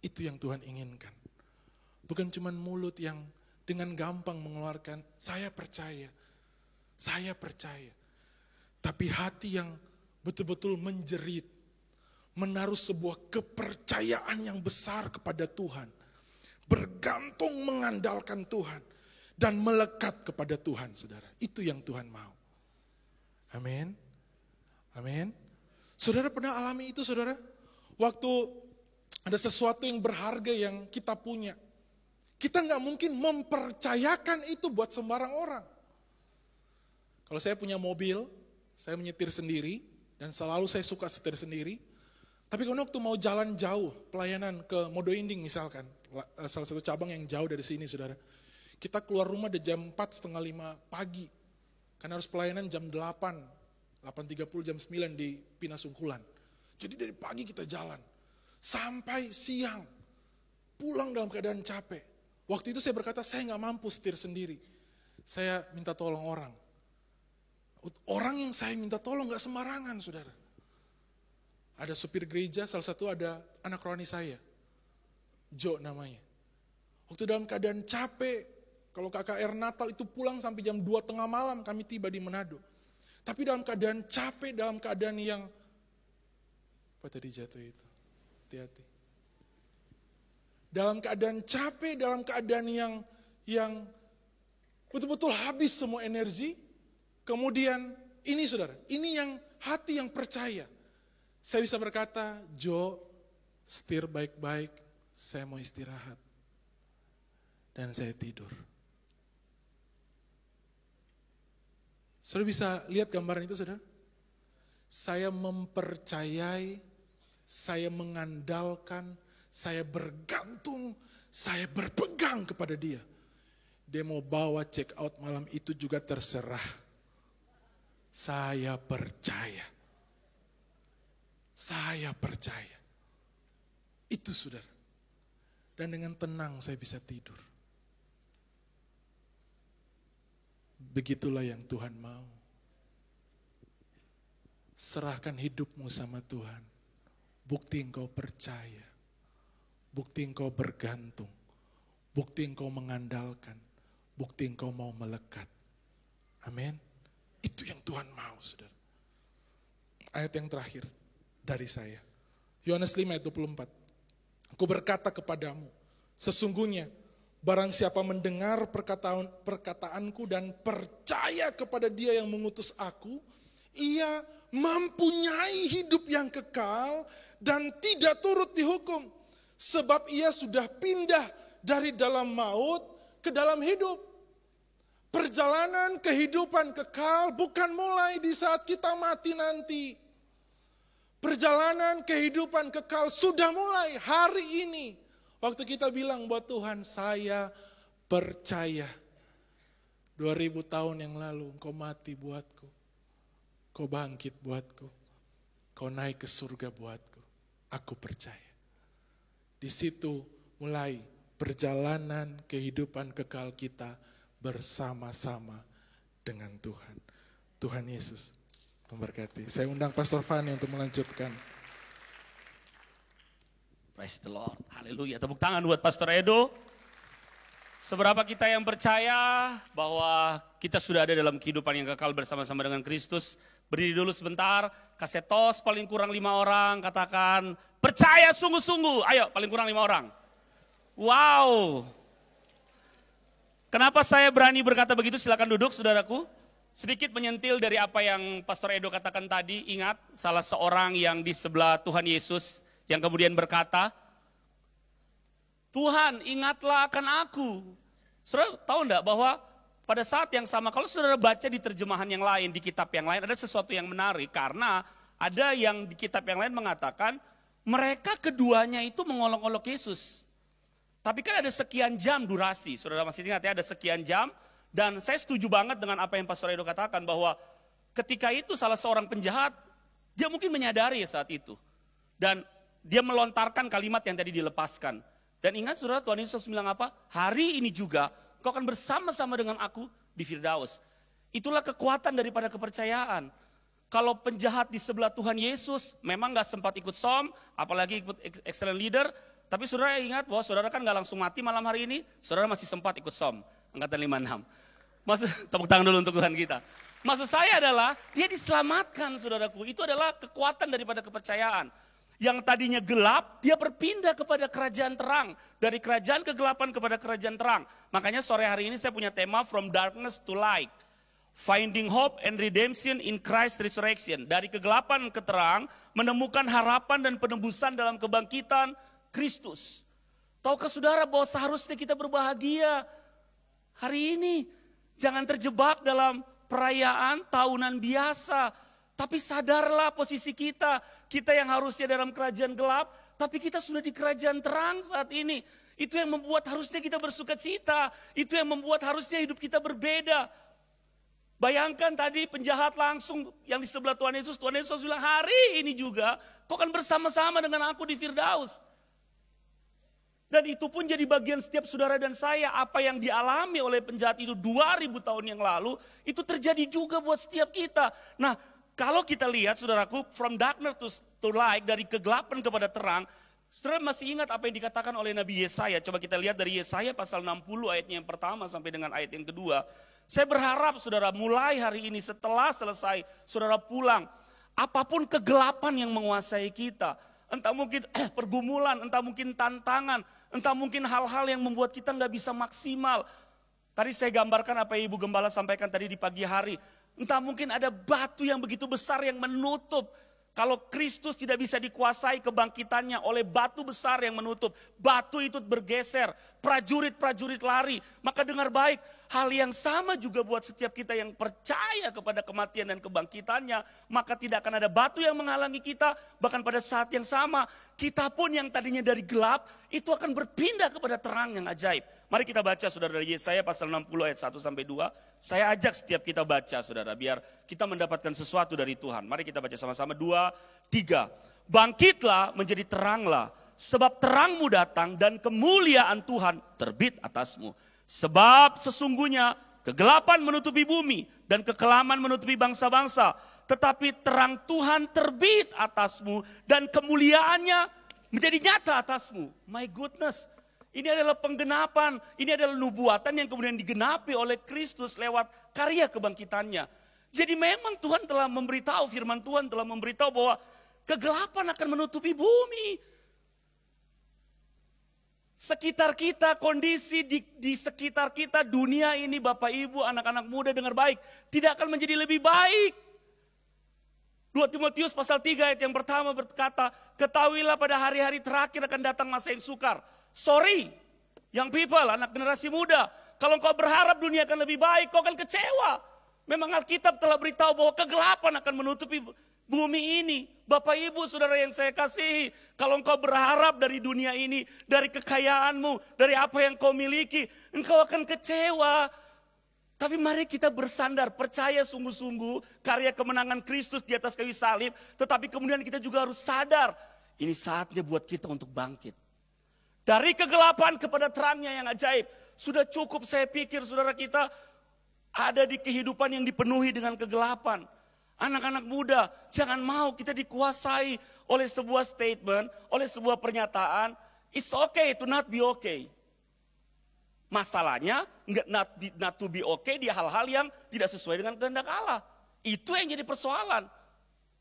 Itu yang Tuhan inginkan. Bukan cuma mulut yang dengan gampang mengeluarkan, saya percaya. Saya percaya. Tapi hati yang betul-betul menjerit, menaruh sebuah kepercayaan yang besar kepada Tuhan, bergantung mengandalkan Tuhan, dan melekat kepada Tuhan, saudara. Itu yang Tuhan mau. Amin. Amin. Saudara pernah alami itu, saudara? Waktu ada sesuatu yang berharga yang kita punya, kita nggak mungkin mempercayakan itu buat sembarang orang. Kalau saya punya mobil, saya menyetir sendiri, dan selalu saya suka setir sendiri. Tapi kalau waktu mau jalan jauh, pelayanan ke Modo Inding misalkan, salah satu cabang yang jauh dari sini saudara. Kita keluar rumah di jam 4, setengah 5 pagi. Karena harus pelayanan jam 8, 8.30, jam 9 di Pinasungkulan. Jadi dari pagi kita jalan. Sampai siang, pulang dalam keadaan capek. Waktu itu saya berkata, saya gak mampu setir sendiri. Saya minta tolong orang. Orang yang saya minta tolong gak sembarangan, saudara. Ada supir gereja, salah satu ada anak rohani saya. Jo namanya. Waktu dalam keadaan capek, kalau KKR Natal itu pulang sampai jam 2:30 malam kami tiba di Manado. Tapi dalam keadaan capek, dalam keadaan yang, apa tadi jatuh itu? Hati-hati. Dalam keadaan capek, dalam keadaan yang betul-betul habis semua energi. Kemudian ini saudara, ini yang hati yang percaya. Saya bisa berkata, Jo, setir baik-baik, saya mau istirahat. Dan saya tidur. Saudara bisa lihat gambaran itu saudara? Saya mempercayai, saya mengandalkan, saya bergantung, saya berpegang kepada dia. Dia mau bawa check out malam itu juga terserah. Saya percaya. Saya percaya. Itu saudara. Dan dengan tenang saya bisa tidur. Begitulah yang Tuhan mau. Serahkan hidupmu sama Tuhan. Bukti engkau percaya. Bukti engkau bergantung. Bukti engkau mengandalkan. Bukti engkau mau melekat. Amin. Itu yang Tuhan mau, saudara. Ayat yang terakhir dari saya. Yohanes 5 ayat 24. Aku berkata kepadamu, sesungguhnya barang siapa mendengar perkataanku dan percaya kepada dia yang mengutus aku, ia mempunyai hidup yang kekal dan tidak turut dihukum. Sebab ia sudah pindah dari dalam maut ke dalam hidup. Perjalanan kehidupan kekal bukan mulai di saat kita mati nanti. Perjalanan kehidupan kekal sudah mulai hari ini. Waktu kita bilang buat Tuhan, saya percaya. 2000 tahun yang lalu engkau mati buatku. Kau bangkit buatku. Kau naik ke surga buatku. Aku percaya. Di situ mulai perjalanan kehidupan kekal kita bersama-sama dengan Tuhan. Tuhan Yesus memberkati. Saya undang Pastor Fani untuk melanjutkan. Praise the Lord. Haleluya. Tepuk tangan buat Pastor Edo. Seberapa kita yang percaya bahwa kita sudah ada dalam kehidupan yang kekal bersama-sama dengan Kristus. Berdiri dulu sebentar, kasih tos paling kurang 5 orang, katakan percaya sungguh-sungguh. Ayo paling kurang 5 orang. Wow. Kenapa saya berani berkata begitu? Silakan duduk saudaraku. Sedikit menyentil dari apa yang Pastor Edo katakan tadi. Ingat salah seorang yang di sebelah Tuhan Yesus yang kemudian berkata, Tuhan ingatlah akan aku. Saudara tahu enggak bahwa pada saat yang sama kalau saudara baca di terjemahan yang lain, di kitab yang lain ada sesuatu yang menarik. Karena ada yang di kitab yang lain mengatakan mereka keduanya itu mengolok-olok Yesus. Tapi kan ada sekian jam durasi, saudara masih ingat ya ada sekian jam. Dan saya setuju banget dengan apa yang Pastor Edo katakan bahwa ketika itu salah seorang penjahat, dia mungkin menyadari saat itu. Dan dia melontarkan kalimat yang tadi dilepaskan. Dan ingat saudara Tuhan Yesus bilang apa? Hari ini juga kau akan bersama-sama dengan aku di Firdaus. Itulah kekuatan daripada kepercayaan. Kalau penjahat di sebelah Tuhan Yesus memang gak sempat ikut som, apalagi ikut excellent leader. Tapi saudara ingat bahwa saudara kan gak langsung mati malam hari ini, saudara masih sempat ikut som, angkatan 56. Tepuk tangan dulu untuk Tuhan kita. Maksud saya adalah dia diselamatkan saudaraku. Itu adalah kekuatan daripada kepercayaan. Yang tadinya gelap, dia berpindah kepada kerajaan terang. Dari kerajaan kegelapan kepada kerajaan terang. Makanya sore hari ini saya punya tema From Darkness to Light. Finding hope and redemption in Christ resurrection. Dari kegelapan ke terang, menemukan harapan dan penembusan dalam kebangkitan Kristus. Tahukah saudara bahwa seharusnya kita berbahagia hari ini. Jangan terjebak dalam perayaan tahunan biasa. Tapi sadarlah posisi kita. Kita yang harusnya dalam kerajaan gelap, tapi kita sudah di kerajaan terang saat ini. Itu yang membuat harusnya kita bersuka cita. Itu yang membuat harusnya hidup kita berbeda. Bayangkan tadi penjahat langsung yang di sebelah Tuhan Yesus bilang hari ini juga kau akan bersama-sama dengan aku di Firdaus. Dan itu pun jadi bagian setiap saudara dan saya. Apa yang dialami oleh penjahat itu 2000 tahun yang lalu, itu terjadi juga buat setiap kita. Nah, kalau kita lihat saudaraku, from darkness to light, dari kegelapan kepada terang, saudara masih ingat apa yang dikatakan oleh Nabi Yesaya? Coba kita lihat dari Yesaya pasal 60 ayatnya yang pertama sampai dengan ayat yang kedua. Saya berharap saudara mulai hari ini setelah selesai, saudara pulang. Apapun kegelapan yang menguasai kita, entah mungkin pergumulan, entah mungkin tantangan, entah mungkin hal-hal yang membuat kita nggak bisa maksimal. Tadi saya gambarkan apa Ibu Gembala sampaikan tadi di pagi hari. Entah mungkin ada batu yang begitu besar yang menutup. Kalau Kristus tidak bisa dikuasai kebangkitannya oleh batu besar yang menutup. Batu itu bergeser, prajurit-prajurit lari. Maka dengar baik, hal yang sama juga buat setiap kita yang percaya kepada kematian dan kebangkitannya. Maka tidak akan ada batu yang menghalangi kita. Bahkan pada saat yang sama, kita pun yang tadinya dari gelap, itu akan berpindah kepada terang yang ajaib. Mari kita baca saudara dari Yesaya pasal 60 ayat 1 sampai 2. Saya ajak setiap kita baca saudara biar kita mendapatkan sesuatu dari Tuhan. Mari kita baca sama-sama 2, 3. Bangkitlah menjadi teranglah sebab terangmu datang dan kemuliaan Tuhan terbit atasmu. Sebab sesungguhnya kegelapan menutupi bumi dan kekelaman menutupi bangsa-bangsa. Tetapi terang Tuhan terbit atasmu dan kemuliaannya menjadi nyata atasmu. My goodness. Ini adalah penggenapan, ini adalah nubuatan yang kemudian digenapi oleh Kristus lewat karya kebangkitannya. Jadi memang Tuhan telah memberitahu, firman Tuhan telah memberitahu bahwa kegelapan akan menutupi bumi. Sekitar kita, kondisi di sekitar kita, dunia ini Bapak Ibu, anak-anak muda dengar baik, tidak akan menjadi lebih baik. 2 Timotius pasal 3 ayat yang pertama berkata, ketahuilah pada hari-hari terakhir akan datang masa yang sukar. Sorry, young people, anak generasi muda. Kalau kau berharap dunia akan lebih baik, kau akan kecewa. Memang Alkitab telah beritahu bahwa kegelapan akan menutupi bumi ini. Bapak Ibu, saudara yang saya kasihi. Kalau engkau berharap dari dunia ini, dari kekayaanmu, dari apa yang kau miliki, engkau akan kecewa. Tapi mari kita bersandar, percaya sungguh-sungguh karya kemenangan Kristus di atas kayu salib. Tetapi kemudian kita juga harus sadar, ini saatnya buat kita untuk bangkit. Dari kegelapan kepada terangnya yang ajaib. Sudah cukup saya pikir saudara kita ada di kehidupan yang dipenuhi dengan kegelapan. Anak-anak muda, jangan mau kita dikuasai oleh sebuah statement, oleh sebuah pernyataan, it's okay to not be okay. Masalahnya not to be okay di hal-hal yang tidak sesuai dengan kehendak Allah. Itu yang jadi persoalan.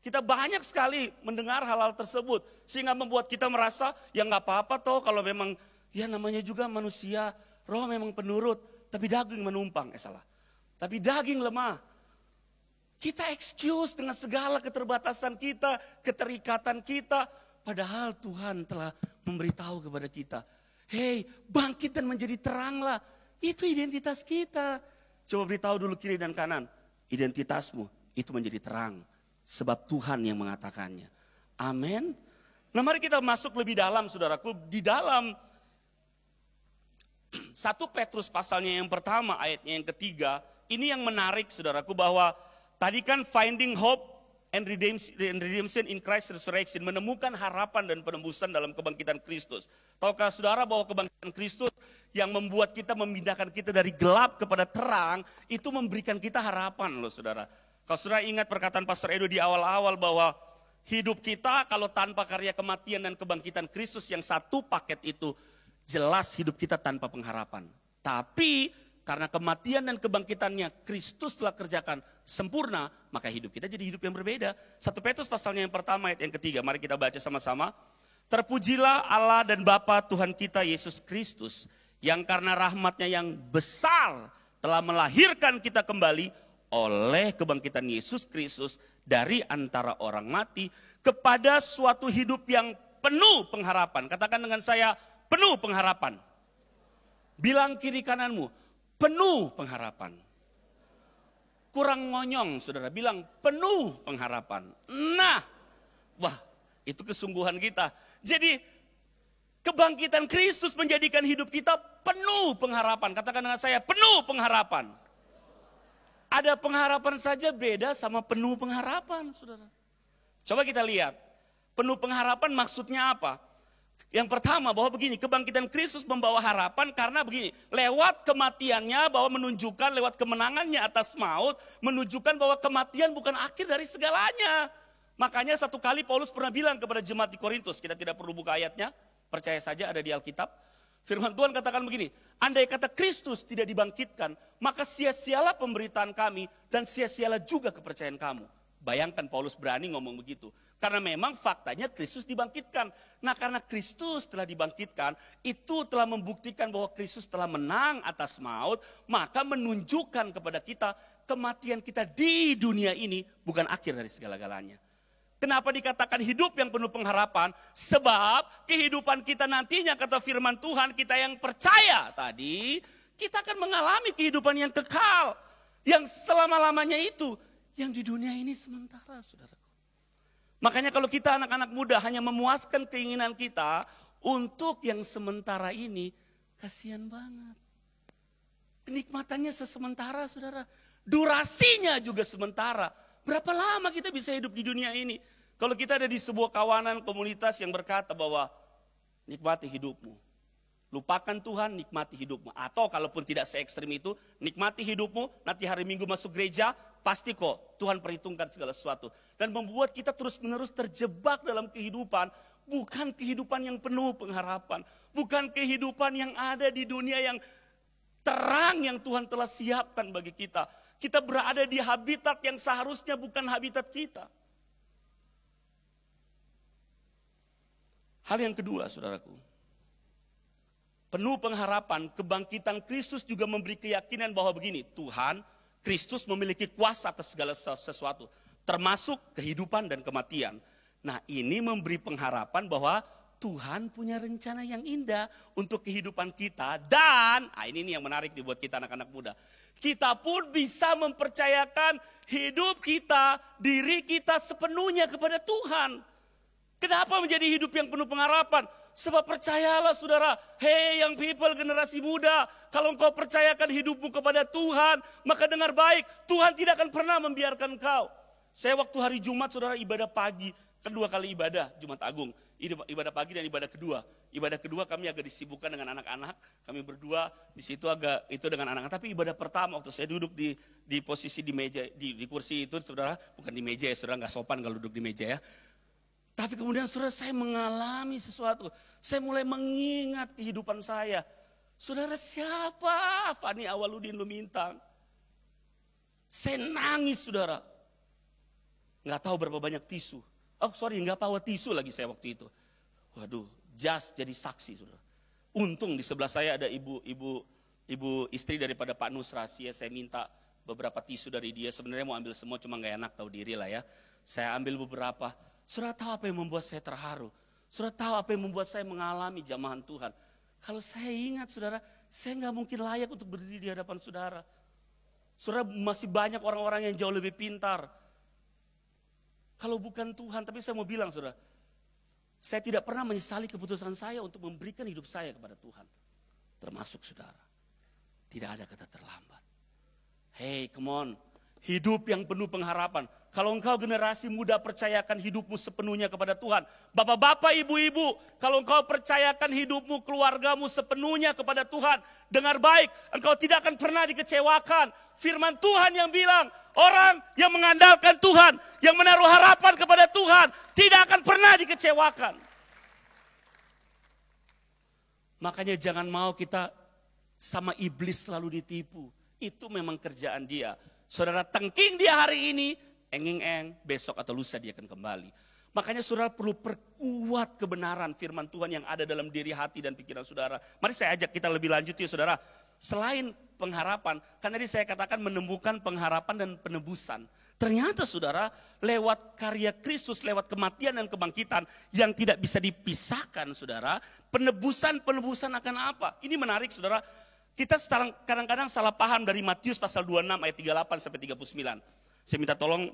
Kita banyak sekali mendengar hal-hal tersebut sehingga membuat kita merasa ya nggak apa-apa toh kalau memang ya namanya juga manusia, roh memang penurut, tapi daging menumpang. Salah. Tapi daging lemah. Kita excuse dengan segala keterbatasan kita, keterikatan kita. Padahal Tuhan telah memberitahu kepada kita. Hei, bangkit dan menjadi teranglah. Itu identitas kita. Coba beritahu dulu kiri dan kanan. Identitasmu itu menjadi terang. Sebab Tuhan yang mengatakannya. Amin. Nah mari kita masuk lebih dalam saudaraku. Di dalam 1 Petrus pasalnya yang pertama ayatnya yang ketiga. Ini yang menarik saudaraku bahwa tadi kan finding hope and redemption in Christ resurrection. Menemukan harapan dan penembusan dalam kebangkitan Kristus. Tahukah saudara bahwa kebangkitan Kristus yang membuat kita memindahkan kita dari gelap kepada terang. Itu memberikan kita harapan loh saudara. Kalau saudara ingat perkataan Pastor Edo di awal-awal bahwa hidup kita kalau tanpa karya kematian dan kebangkitan Kristus yang satu paket itu. Jelas hidup kita tanpa pengharapan. Tapi karena kematian dan kebangkitannya Kristus telah kerjakan sempurna, maka hidup kita jadi hidup yang berbeda. 1 Petrus pasalnya yang pertama ayat yang ketiga, mari kita baca sama-sama. Terpujilah Allah dan Bapa Tuhan kita Yesus Kristus, yang karena rahmatnya yang besar telah melahirkan kita kembali oleh kebangkitan Yesus Kristus dari antara orang mati kepada suatu hidup yang penuh pengharapan. Katakan dengan saya, penuh pengharapan. Bilang kiri kananmu, penuh pengharapan. Kurang ngonyong saudara, bilang penuh pengharapan. Nah, wah itu kesungguhan kita. Jadi kebangkitan Kristus menjadikan hidup kita penuh pengharapan. Katakan dengan saya, penuh pengharapan. Ada pengharapan saja beda sama penuh pengharapan saudara. Coba kita lihat, penuh pengharapan maksudnya apa? Yang pertama bahwa begini, kebangkitan Kristus membawa harapan karena begini, lewat kematiannya bahwa menunjukkan lewat kemenangannya atas maut, menunjukkan bahwa kematian bukan akhir dari segalanya. Makanya satu kali Paulus pernah bilang kepada jemaat di Korintus, kita tidak perlu buka ayatnya, percaya saja ada di Alkitab. Firman Tuhan katakan begini, andai kata Kristus tidak dibangkitkan, maka sia-sialah pemberitaan kami dan sia-sialah juga kepercayaan kamu. Bayangkan Paulus berani ngomong begitu. Karena memang faktanya Kristus dibangkitkan. Nah karena Kristus telah dibangkitkan, itu telah membuktikan bahwa Kristus telah menang atas maut, maka menunjukkan kepada kita kematian kita di dunia ini bukan akhir dari segala-galanya. Kenapa dikatakan hidup yang penuh pengharapan? Sebab kehidupan kita nantinya kata firman Tuhan, kita yang percaya tadi, kita akan mengalami kehidupan yang kekal. Yang selama-lamanya itu, yang di dunia ini sementara saudara. Makanya kalau kita anak-anak muda hanya memuaskan keinginan kita untuk yang sementara ini, kasihan banget. Kenikmatannya sesementara saudara, durasinya juga sementara. Berapa lama kita bisa hidup di dunia ini? Kalau kita ada di sebuah kawanan komunitas yang berkata bahwa nikmati hidupmu. Lupakan Tuhan, nikmati hidupmu. Atau kalaupun tidak se-ekstrim itu, nikmati hidupmu, nanti hari Minggu masuk gereja, pasti kok Tuhan perhitungkan segala sesuatu. Dan membuat kita terus-menerus terjebak dalam kehidupan, bukan kehidupan yang penuh pengharapan. Bukan kehidupan yang ada di dunia yang terang yang Tuhan telah siapkan bagi kita. Kita berada di habitat yang seharusnya bukan habitat kita. Hal yang kedua saudaraku, penuh pengharapan, kebangkitan Kristus juga memberi keyakinan bahwa begini, Tuhan, Kristus memiliki kuasa atas segala sesuatu, termasuk kehidupan dan kematian. Nah ini memberi pengharapan bahwa Tuhan punya rencana yang indah untuk kehidupan kita. Dan, ini nih yang menarik nih buat kita anak-anak muda. Kita pun bisa mempercayakan hidup kita, diri kita sepenuhnya kepada Tuhan. Kenapa menjadi hidup yang penuh pengharapan? Sebab percayalah saudara, hey young people, generasi muda, kalau engkau percayakan hidupmu kepada Tuhan, maka dengar baik, Tuhan tidak akan pernah membiarkan engkau. Saya waktu hari Jumat saudara ibadah pagi, kedua kali ibadah Jumat Agung, ibadah pagi dan ibadah kedua. Ibadah kedua kami agak disibukkan dengan anak-anak, kami berdua di situ agak itu dengan anak-anak. Tapi ibadah pertama waktu saya duduk di posisi di meja, di kursi itu saudara, bukan di meja ya saudara, nggak sopan kalau duduk di meja ya. Tapi kemudian saudara, saya mengalami sesuatu. Saya mulai mengingat kehidupan saya. Saudara, siapa Fani Awaludin Lumintang? Saya nangis saudara. Nggak tahu berapa banyak tisu. Nggak bawa tisu lagi saya waktu itu. Waduh, jas jadi saksi saudara. Untung di sebelah saya ada ibu istri daripada Pak Nusrasi ya. Saya minta beberapa tisu dari dia. Sebenarnya mau ambil semua, cuma nggak enak tahu diri lah ya. Saya ambil beberapa. Saudara tahu apa yang membuat saya terharu? Saudara tahu apa yang membuat saya mengalami jamahan Tuhan? Kalau saya ingat saudara, saya nggak mungkin layak untuk berdiri di hadapan saudara. Saudara, masih banyak orang-orang yang jauh lebih pintar. Kalau bukan Tuhan, tapi saya mau bilang saudara, saya tidak pernah menyesali keputusan saya untuk memberikan hidup saya kepada Tuhan. Termasuk saudara. Tidak ada kata terlambat. Hey, come on. Hidup yang penuh pengharapan. Kalau engkau generasi muda percayakan hidupmu sepenuhnya kepada Tuhan. Bapak-bapak, ibu-ibu, kalau engkau percayakan hidupmu, keluargamu sepenuhnya kepada Tuhan. Dengar baik, engkau tidak akan pernah dikecewakan. Firman Tuhan yang bilang, orang yang mengandalkan Tuhan, yang menaruh harapan kepada Tuhan, tidak akan pernah dikecewakan. Makanya jangan mau kita sama iblis selalu ditipu. Itu memang kerjaan dia. Saudara tengking dia hari ini, enging-eng, besok atau lusa dia akan kembali. Makanya saudara perlu perkuat kebenaran firman Tuhan yang ada dalam diri, hati dan pikiran saudara. Mari saya ajak kita lebih lanjut ya saudara. Selain pengharapan, kan tadi saya katakan menemukan pengharapan dan penebusan. Ternyata saudara, lewat karya Kristus, lewat kematian dan kebangkitan yang tidak bisa dipisahkan saudara, penebusan akan apa? Ini menarik saudara, kita kadang-kadang salah paham dari Matius pasal 26 ayat 38 sampai 39. Saya minta tolong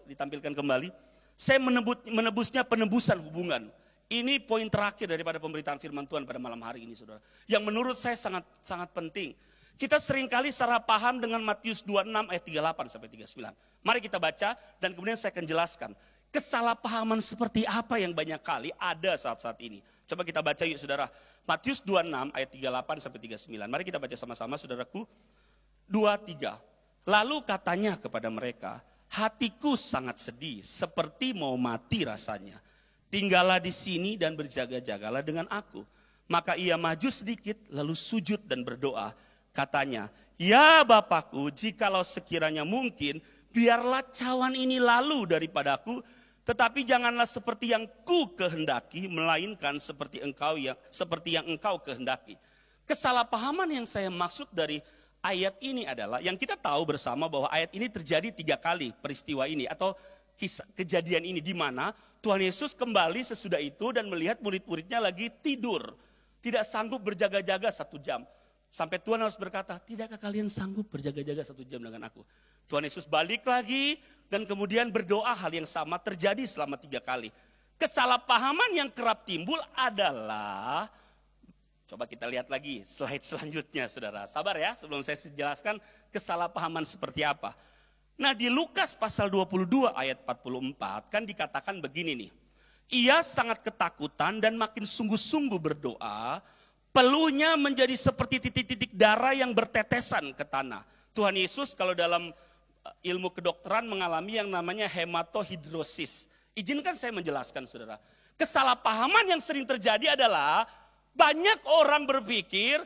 ditampilkan kembali. Saya menebusnya penebusan hubungan. Ini poin terakhir daripada pemberitaan firman Tuhan pada malam hari ini saudara. Yang menurut saya sangat penting. Kita seringkali salah paham dengan Matius 26 ayat 38 sampai 39. Mari kita baca dan kemudian saya akan jelaskan. Kesalahpahaman seperti apa yang banyak kali ada saat-saat ini. Coba kita baca yuk saudara. Matius 26 ayat 38 sampai 39. Mari kita baca sama-sama saudaraku. 2-3. Lalu katanya kepada mereka, hatiku sangat sedih seperti mau mati rasanya. Tinggallah di sini dan berjaga-jagalah dengan aku. Maka ia maju sedikit lalu sujud dan berdoa. Katanya, ya Bapakku, jikalau sekiranya mungkin, biarlah cawan ini lalu daripadaku, tetapi janganlah seperti yang ku kehendaki, melainkan seperti yang engkau kehendaki. Kesalahpahaman yang saya maksud dari ayat ini adalah, yang kita tahu bersama bahwa ayat ini terjadi 3 kali peristiwa ini, atau kejadian ini, di mana Tuhan Yesus kembali sesudah itu dan melihat murid-muridnya lagi tidur. Tidak sanggup berjaga-jaga 1 jam. Sampai Tuhan harus berkata, tidakkah kalian sanggup berjaga-jaga 1 jam dengan aku? Tuhan Yesus balik lagi dan kemudian berdoa, hal yang sama terjadi selama 3 kali. Kesalahpahaman yang kerap timbul adalah, coba kita lihat lagi slide selanjutnya saudara. Sabar ya sebelum saya jelaskan kesalahpahaman seperti apa. Nah di Lukas pasal 22 ayat 44 kan dikatakan begini nih. Ia sangat ketakutan dan makin sungguh-sungguh berdoa. Peluhnya menjadi seperti titik-titik darah yang bertetesan ke tanah. Tuhan Yesus kalau dalam ilmu kedokteran mengalami yang namanya hematohidrosis. Izinkan saya menjelaskan saudara. Kesalahpahaman yang sering terjadi adalah banyak orang berpikir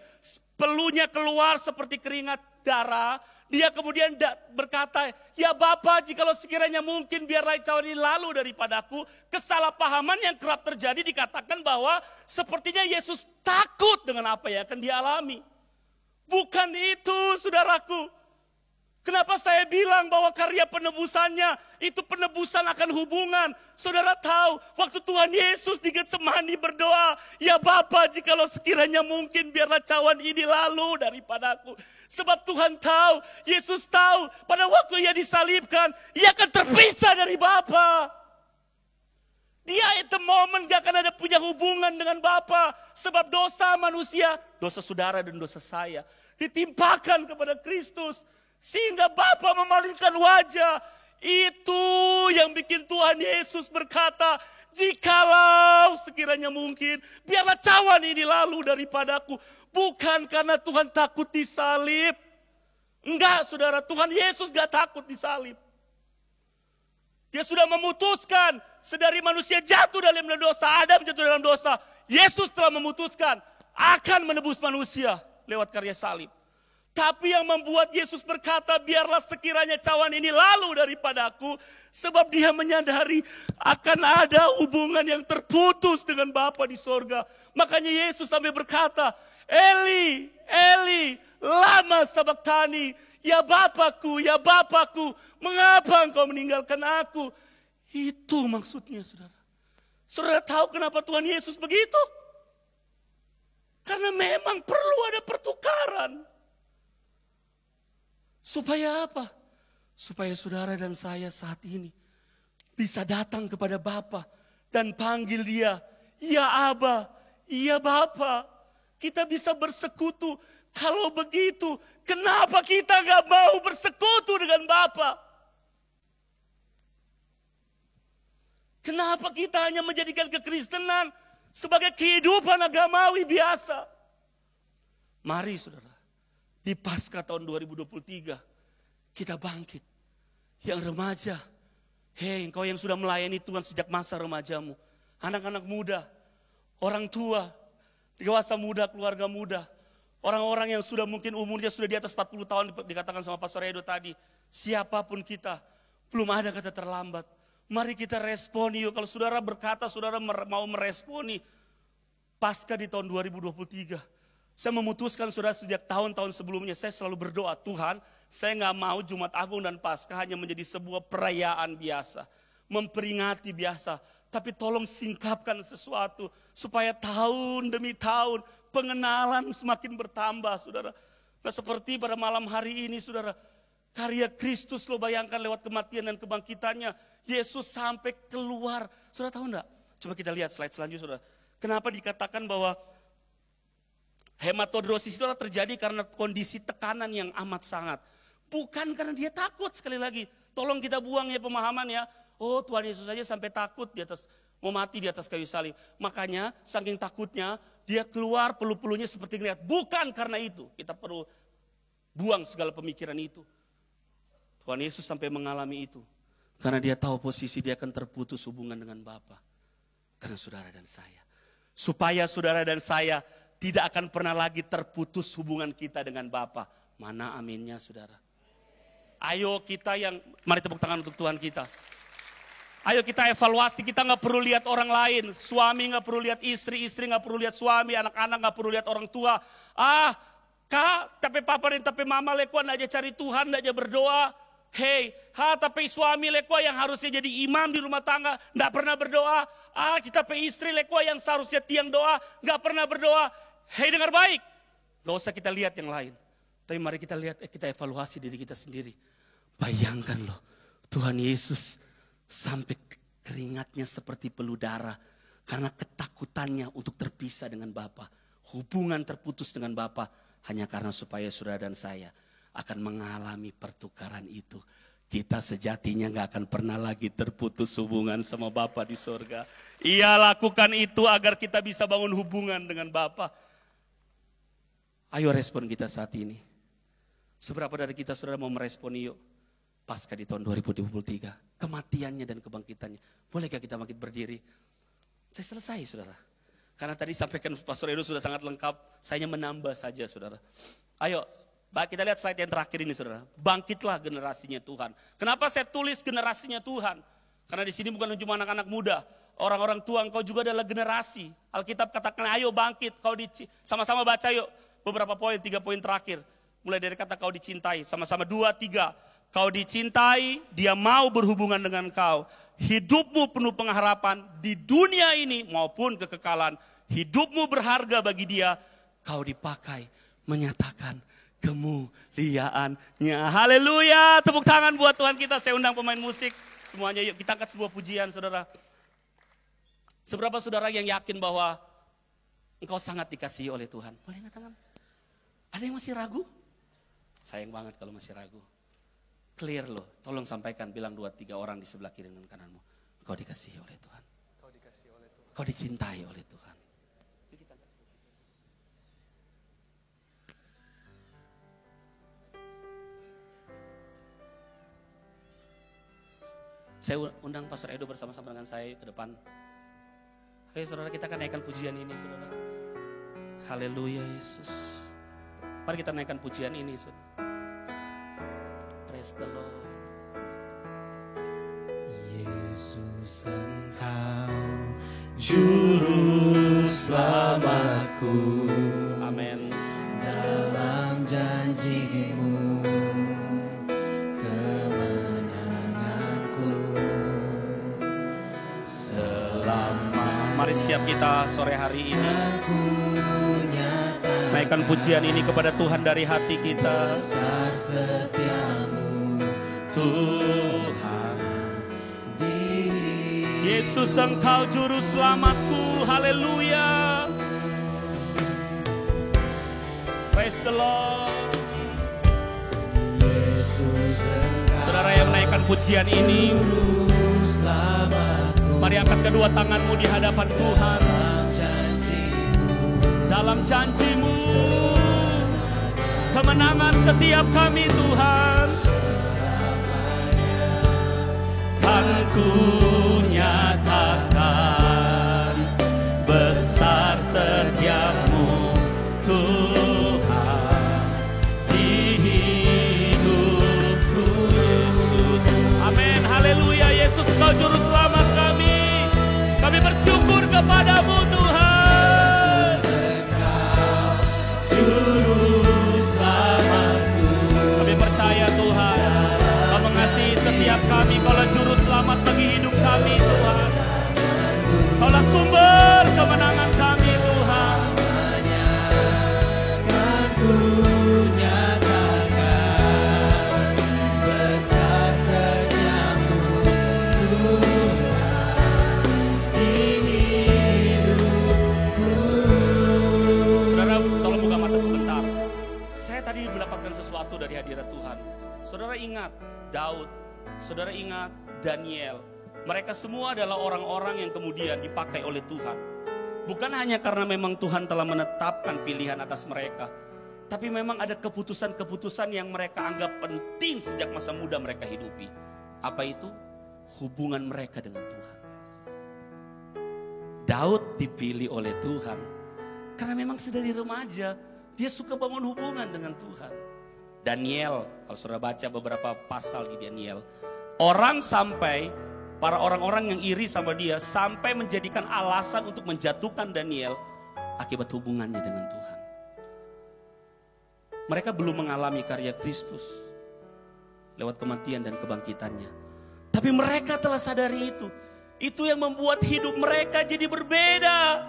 peluhnya keluar seperti keringat darah. Dia kemudian berkata, ya Bapa jikalau sekiranya mungkin biarlah cawan ini lalu daripadaku. Kesalahpahaman yang kerap terjadi dikatakan bahwa sepertinya Yesus takut dengan apa yang akan dialami. Bukan itu saudaraku. Kenapa saya bilang bahwa karya penebusannya itu penebusan akan hubungan. Saudara tahu waktu Tuhan Yesus di Getsemani berdoa, ya Bapa jikalau sekiranya mungkin biarlah cawan ini lalu daripadaku. Sebab Tuhan tahu, Yesus tahu pada waktu ia disalibkan, ia akan terpisah dari Bapa. Dia at the moment gak akan ada punya hubungan dengan Bapa. Sebab dosa manusia, dosa saudara dan dosa saya ditimpakan kepada Kristus. Sehingga Bapa memalingkan wajah. Itu yang bikin Tuhan Yesus berkata, jikalau sekiranya mungkin, biarlah cawan ini lalu daripadaku. Bukan karena Tuhan takut disalib. Enggak saudara, Tuhan Yesus gak takut disalib. Dia sudah memutuskan sedari manusia jatuh dalam dosa, Adam jatuh dalam dosa. Yesus telah memutuskan akan menebus manusia lewat karya salib. Tapi yang membuat Yesus berkata, biarlah sekiranya cawan ini lalu daripadaku. Sebab dia menyadari akan ada hubungan yang terputus dengan Bapa di sorga. Makanya Yesus sampai berkata, Eli, Eli, lama sabachthani. Ya Bapakku, mengapa engkau meninggalkan aku? Itu maksudnya, saudara. Saudara tahu kenapa Tuhan Yesus begitu? Karena memang perlu ada pertukaran. Supaya apa? Supaya saudara dan saya saat ini bisa datang kepada Bapa dan panggil dia, ya Aba, ya Bapa. Kita bisa bersekutu. Kalau begitu, kenapa kita gak mau bersekutu dengan Bapa? Kenapa kita hanya menjadikan kekristenan sebagai kehidupan agamawi biasa? Mari saudara, di Paskah tahun 2023, kita bangkit. Yang remaja, hei engkau yang sudah melayani Tuhan sejak masa remajamu. Anak-anak muda, orang tua, dewasa muda, keluarga muda. Orang-orang yang sudah mungkin umurnya sudah di atas 40 tahun dikatakan sama Pastor Edo tadi. Siapapun kita, belum ada kata terlambat. Mari kita responi yuk. Kalau saudara berkata saudara mau meresponi Paskah di tahun 2023. Saya memutuskan saudara sejak tahun-tahun sebelumnya. Saya selalu berdoa, Tuhan saya gak mau Jumat Agung dan Paskah hanya menjadi sebuah perayaan biasa. Memperingati biasa. Tapi tolong singkapkan sesuatu supaya tahun demi tahun pengenalan semakin bertambah, saudara. Nah seperti pada malam hari ini, saudara. Karya Kristus lo bayangkan lewat kematian dan kebangkitannya. Yesus sampai keluar. Saudara tahu enggak? Coba kita lihat slide selanjutnya, saudara. Kenapa dikatakan bahwa hematodrosis itu terjadi karena kondisi tekanan yang amat sangat. Bukan karena dia takut, sekali lagi. Tolong kita buang ya pemahaman ya. Oh Tuhan Yesus saja sampai takut di atas, mau mati di atas kayu salib. Makanya saking takutnya dia keluar pelu-pelunya seperti ngeliat. Bukan karena itu, kita perlu buang segala pemikiran itu. Tuhan Yesus sampai mengalami itu. Karena dia tahu posisi dia akan terputus hubungan dengan Bapa. Karena saudara dan saya. Supaya saudara dan saya tidak akan pernah lagi terputus hubungan kita dengan Bapa. Mana aminnya saudara? Ayo kita yang, mari tepuk tangan untuk Tuhan kita. Ayo kita evaluasi, kita gak perlu lihat orang lain. Suami gak perlu lihat istri, istri gak perlu lihat suami, anak-anak gak perlu lihat orang tua. Kak, tapi papa dan tapi mama lekuan aja cari Tuhan, aja berdoa. Hei, tapi suami lekua yang harusnya jadi imam di rumah tangga, gak pernah berdoa. Kita pe istri lekua yang seharusnya tiang doa, gak pernah berdoa. Hei dengar baik, gak usah kita lihat yang lain. Tapi mari kita lihat, kita evaluasi diri kita sendiri. Bayangkan loh, Tuhan Yesus sampai keringatnya seperti peluh darah. Karena ketakutannya untuk terpisah dengan Bapa. Hubungan terputus dengan Bapa hanya karena supaya saudara dan saya akan mengalami pertukaran itu. Kita sejatinya gak akan pernah lagi terputus hubungan sama Bapa di sorga. Ia lakukan itu agar kita bisa bangun hubungan dengan Bapa. Ayo respon kita saat ini. Seberapa dari kita saudara mau meresponi yuk. Paskah di tahun 2023. Kematiannya dan kebangkitannya. Bolehkah kita bangkit berdiri? Saya selesai saudara. Karena tadi sampaikan Pastor Edo sudah sangat lengkap. Saya hanya menambah saja saudara. Ayo kita lihat slide yang terakhir ini saudara. Bangkitlah generasinya Tuhan. Kenapa saya tulis generasinya Tuhan? Karena di sini bukan cuma anak-anak muda. Orang-orang tua engkau juga adalah generasi. Alkitab katakan ayo bangkit. Sama-sama baca yuk. Beberapa poin, 3 poin terakhir. Mulai dari kata kau dicintai. Sama-sama 2, 3. Kau dicintai, dia mau berhubungan dengan kau. Hidupmu penuh pengharapan di dunia ini maupun kekekalan. Hidupmu berharga bagi dia. Kau dipakai menyatakan kemuliaannya. Haleluya. Tepuk tangan buat Tuhan kita. Saya undang pemain musik. Semuanya yuk kita angkat sebuah pujian saudara. Seberapa saudara yang yakin bahwa engkau sangat dikasihi oleh Tuhan? Boleh angkat tangan? Ada yang masih ragu? Sayang banget kalau masih ragu. Clear loh, tolong sampaikan, bilang 2-3 orang di sebelah kiri dan kananmu. Kau dikasihi oleh Tuhan. Kau dicintai oleh Tuhan. Saya undang Pastor Edo bersama-sama dengan saya ke depan. Ayo saudara, kita akan naikkan pujian ini saudara. Haleluya Yesus. Mari kita naikkan pujian ini saudara. Praise the Lord. Yesus Engkau Juru Selamatku, Amin. dalam janji-Mu kemenanganku. Selama Mari setiap kita sore hari ini ku nyata naikkan pujian ini kepada Tuhan dari hati kita. besar setiamu Tuhan. Yesus Engkau Juru Selamatku, haleluya. Praise the Lord. Yesus Engkau Saudara yang menaikkan pujian ini, Juru Selamatku, mari angkat kedua tanganmu di hadapan Tuhan. Dalam janji-Mu, kemenangan setiap kami Tuhan. Kan ku nyatakan besar setiamu Tuhan di hidupku Yesus. Amin, haleluya. Yesus Engkau Juru Selamat kami. Kami bersyukur kepadamu Tuhan. Juru Selamatku, Kami percaya Tuhan, Kau mengasihi setiap kami. Kaulah Juru Selamat bagi hidup kami Tuhan. Kaulah sumber kemenangan kami Tuhan. kan ku nyatakan besar setiamu Tuhan di hidupku. Saudara, tolong buka mata sebentar. Saya tadi mendapatkan sesuatu dari hadirat Tuhan. Saudara ingat Daud, saudara ingat Daniel. Mereka semua adalah orang-orang yang kemudian dipakai oleh Tuhan. Bukan hanya karena memang Tuhan telah menetapkan pilihan atas mereka, tapi memang ada keputusan-keputusan yang mereka anggap penting sejak masa muda mereka hidupi. Apa itu? Hubungan mereka dengan Tuhan. Daud dipilih oleh Tuhan karena memang sedari remaja dia suka bangun hubungan dengan Tuhan. Daniel, kalau saudara baca beberapa pasal di Daniel, para orang-orang yang iri sama dia sampai menjadikan alasan untuk menjatuhkan Daniel akibat hubungannya dengan Tuhan. Mereka belum mengalami karya Kristus lewat kematian dan kebangkitannya. Tapi mereka telah sadari itu. Itu yang membuat hidup mereka jadi berbeda.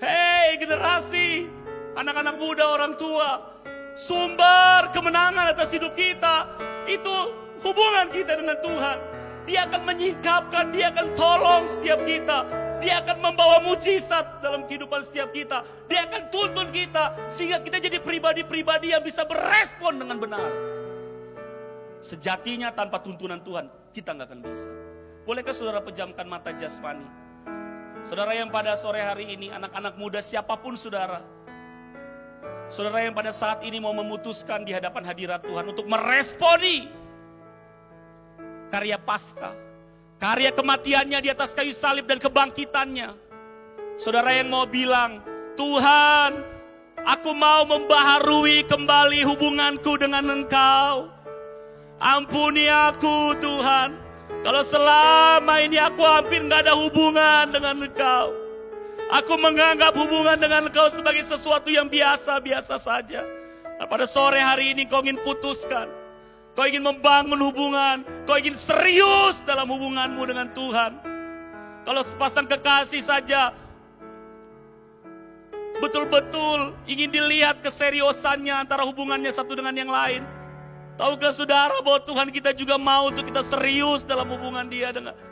Hei generasi, anak-anak muda, orang tua, sumber kemenangan atas hidup kita itu hubungan kita dengan Tuhan. Dia akan menyingkapkan, dia akan tolong setiap kita. Dia akan membawa mujizat dalam kehidupan setiap kita. Dia akan tuntun kita sehingga kita jadi pribadi-pribadi yang bisa berespon dengan benar. Sejatinya tanpa tuntunan Tuhan kita nggak akan bisa. Bolehkah saudara pejamkan mata jasmani? Saudara yang pada sore hari ini, anak-anak muda siapapun saudara. Saudara yang pada saat ini mau memutuskan di hadapan hadirat Tuhan untuk meresponi karya Paskah, karya kematiannya di atas kayu salib dan kebangkitannya. Saudara yang mau bilang, Tuhan, aku mau membaharui kembali hubunganku dengan Engkau. Ampuni aku Tuhan, kalau selama ini aku hampir gak ada hubungan dengan Engkau. Aku menganggap hubungan dengan Engkau sebagai sesuatu yang biasa-biasa saja. Nah, pada sore hari ini kau ingin putuskan. Kau ingin membangun hubungan, kau ingin serius dalam hubunganmu dengan Tuhan. Kalau sepasang kekasih saja betul-betul ingin dilihat keseriusannya antara hubungannya satu dengan yang lain. Tahukah saudara bahwa Tuhan kita juga mau untuk kita serius dalam hubungan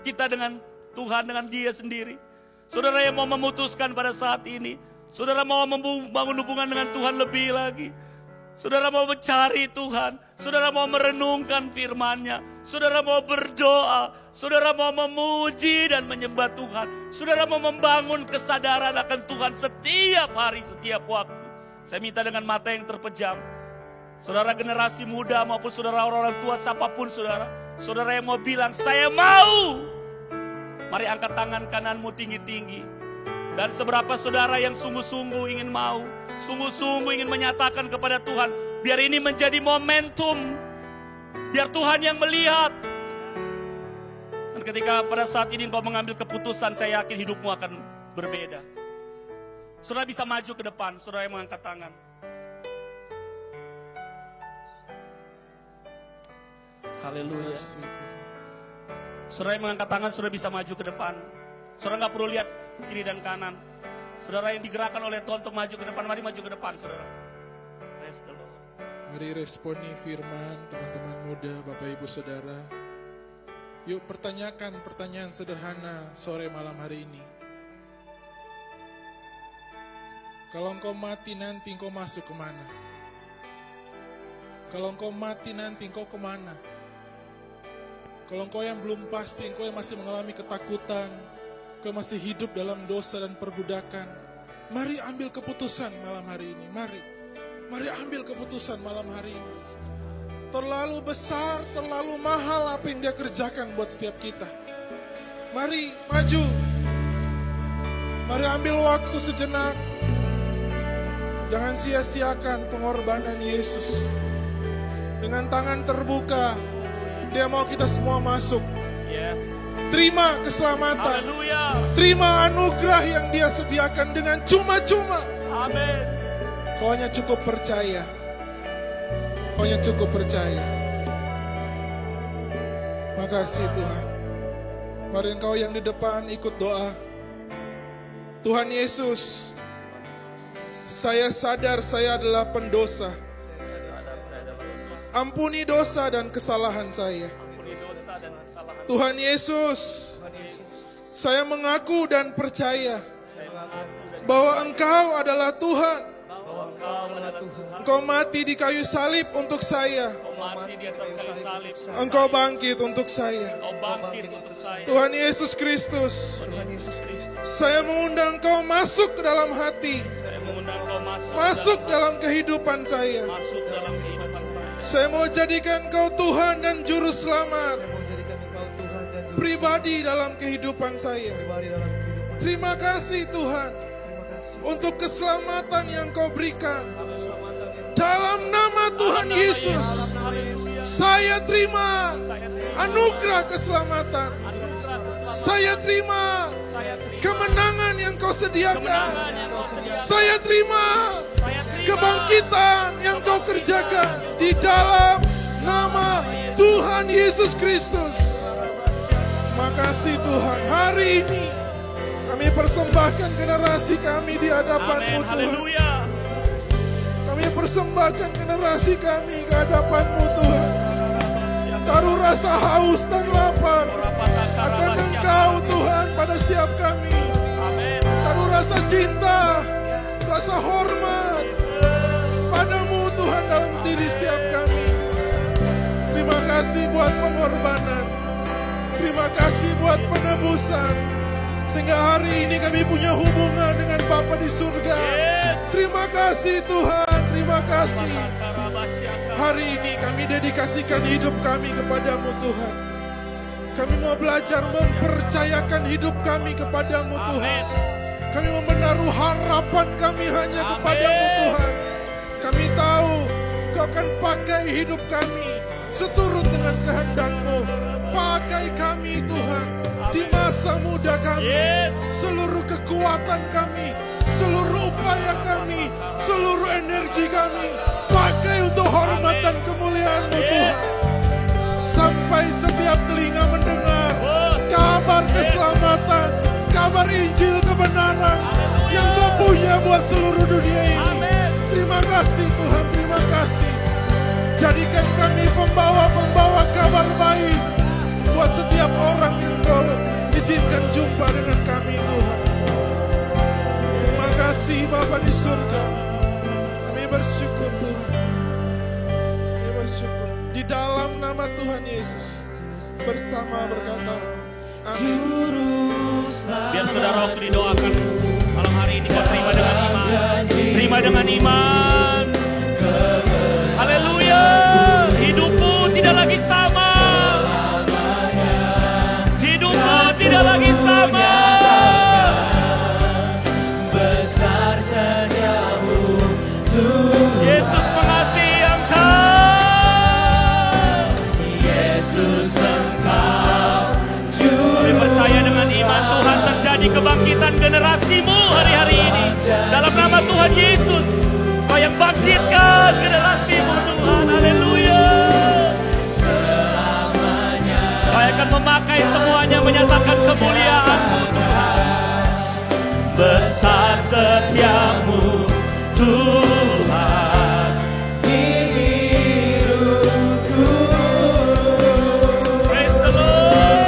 kita dengan Tuhan, dengan Dia sendiri. Saudara yang mau memutuskan pada saat ini, saudara mau membangun hubungan dengan Tuhan lebih lagi. Saudara mau mencari Tuhan, saudara mau merenungkan firman-Nya, saudara mau berdoa, saudara mau memuji dan menyembah Tuhan, saudara mau membangun kesadaran akan Tuhan setiap hari, setiap waktu. Saya minta dengan mata yang terpejam, Saudara generasi muda maupun saudara orang-orang tua, siapapun saudara. Saudara yang mau bilang, saya mau. Mari angkat tangan kananmu tinggi-tinggi. Dan seberapa saudara yang sungguh-sungguh ingin mau, sungguh-sungguh ingin menyatakan kepada Tuhan, biar ini menjadi momentum. Biar Tuhan yang melihat. Dan ketika pada saat ini engkau mengambil keputusan, saya yakin hidupmu akan berbeda. Saudara bisa maju ke depan, saudara yang mengangkat tangan. Haleluya. Saudara yang mengangkat tangan, saudara bisa maju ke depan. Saudara nggak perlu lihat kiri dan kanan. Saudara yang digerakkan oleh Tuhan untuk maju ke depan, mari maju ke depan, saudara. Praise the Lord. Mari responi firman teman-teman muda, Bapak Ibu Saudara. Yuk pertanyakan pertanyaan sederhana sore malam hari ini. Kalau engkau mati nanti engkau masuk kemana? Kalau engkau mati nanti engkau kemana? Kalau engkau yang belum pasti, engkau yang masih mengalami ketakutan, engkau masih hidup dalam dosa dan perbudakan, mari ambil keputusan malam hari ini, mari ambil keputusan malam hari ini. Terlalu besar, terlalu mahal apa yang Dia kerjakan buat setiap kita. Mari maju, mari ambil waktu sejenak. Jangan sia-siakan pengorbanan Yesus. Dengan tangan terbuka, Dia mau kita semua masuk. Yes. Terima keselamatan. Haleluya. Terima anugerah yang Dia sediakan dengan cuma-cuma. Amin. Kau hanya cukup percaya. Kau hanya cukup percaya. Makasih Tuhan. Mari engkau yang di depan ikut doa. Tuhan Yesus, saya sadar saya adalah pendosa. Ampuni dosa dan kesalahan saya. Tuhan Yesus, saya mengaku dan percaya bahwa Engkau adalah Tuhan. Engkau mati di kayu salib untuk saya. Engkau bangkit untuk saya. Tuhan Yesus Kristus, saya mengundang Engkau masuk ke dalam hati, masuk dalam kehidupan saya. Saya mau jadikan Engkau Tuhan dan Juru Selamat pribadi dalam kehidupan saya. Terima kasih Tuhan untuk keselamatan yang Kau berikan. Dalam nama Tuhan Yesus, saya terima anugerah keselamatan. Saya terima kemenangan yang Kau sediakan. Saya terima kebangkitan yang Kau kerjakan di dalam nama Tuhan Yesus Kristus. Makasih Tuhan, hari ini kami persembahkan generasi kami di hadapan-Mu Tuhan. Kami persembahkan generasi kami ke hadapan-Mu Tuhan. Taruh rasa haus dan lapar akan Engkau Tuhan pada setiap kami. Taruh rasa cinta, rasa hormat padamu Tuhan dalam diri setiap kami. Terima kasih buat pengorbanan. Terima kasih buat penebusan. Sehingga hari ini kami punya hubungan dengan Bapa di surga. Terima kasih Tuhan, terima kasih. Hari ini kami dedikasikan hidup kami kepadamu Tuhan. Kami mau belajar mempercayakan hidup kami kepadamu Tuhan. Kami mau menaruh harapan kami hanya kepadamu Tuhan. Kami tahu Kau akan pakai hidup kami seturut dengan kehendak-Mu. Pakai kami Tuhan di masa muda kami. Seluruh kekuatan kami, seluruh upaya kami, seluruh energi kami, pakai untuk hormat dan kemuliaan-Mu Tuhan. Sampai setiap telinga mendengar kabar keselamatan, kabar Injil kebenaran yang Kau punya buat seluruh dunia ini. Terima kasih Tuhan, terima kasih. Jadikan kami pembawa-pembawa kabar baik buat setiap orang yang Kau izinkan jumpa dengan kami Tuhan. Terima kasih Bapa di surga. Kami bersyukur Tuhan. Kami bersyukur. Di dalam nama Tuhan Yesus bersama berkata amin. Biar saudara waktu didoakan malam hari ini kau terima dengan iman. Terima dengan iman. Haleluya. bangkitkan generasimu Tuhan. Haleluya. Kau akan memakai semuanya menyatakan kemuliaan-Mu Tuhan. Besar setiamu Tuhan di hidupku. Praise the Lord.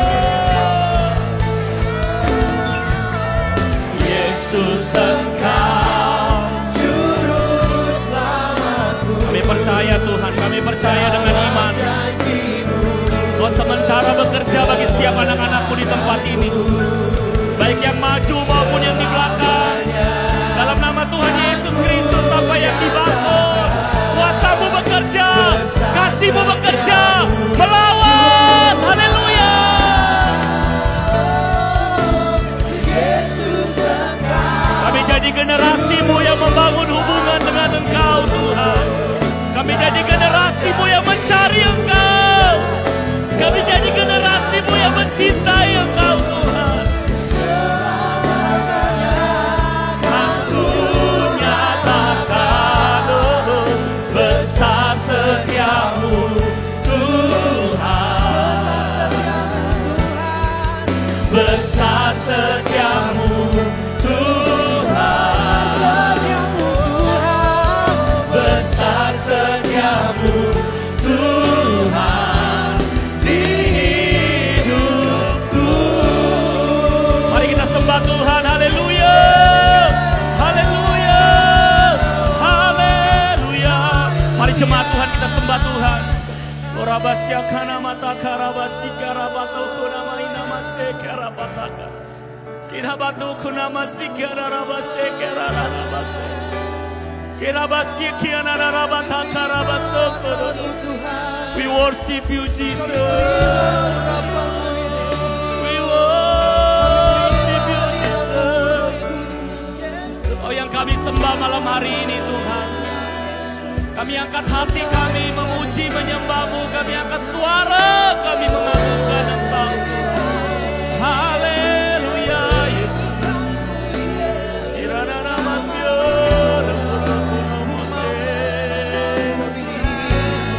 Yesus Engkau juru selamatku. Kami percaya Tuhan, kami percaya dengan iman. Kau sementara bekerja bagi setiap anak-anakmu di tempat ini, baik yang maju maupun yang di belakang. Dalam nama Tuhan Yesus Kristus, apa yang dibangun, kuasa-Mu bekerja, kasih-Mu bekerja, melawan. Haleluya. Kami jadi generasi-Mu yang membangun hubungan dengan Engkau Tuhan. Kami jadi generasi-Mu yang mencari Engkau. Kami jadi generasi-Mu yang mencintai Engkau Tuhan. Aku nyatakan besar setiamu Tuhan. Besar setiamu Tuhan. Besar setiamu Tuhan. Tuhan, haleluya, haleluya, haleluya. Mari jemaat Tuhan kita sembah Tuhan. Orabasya kana mata karabasi karabato kuna maina mase karabataka. Kirabato kuna masi karabase karabase. Kirabasi kiana rabata karabaso. We worship you Jesus. Kami sembah malam hari ini Tuhan. Kami angkat hati kami memuji menyembah-Mu. Kami angkat suara kami mengagungkan Engkau. Haleluya Yesus.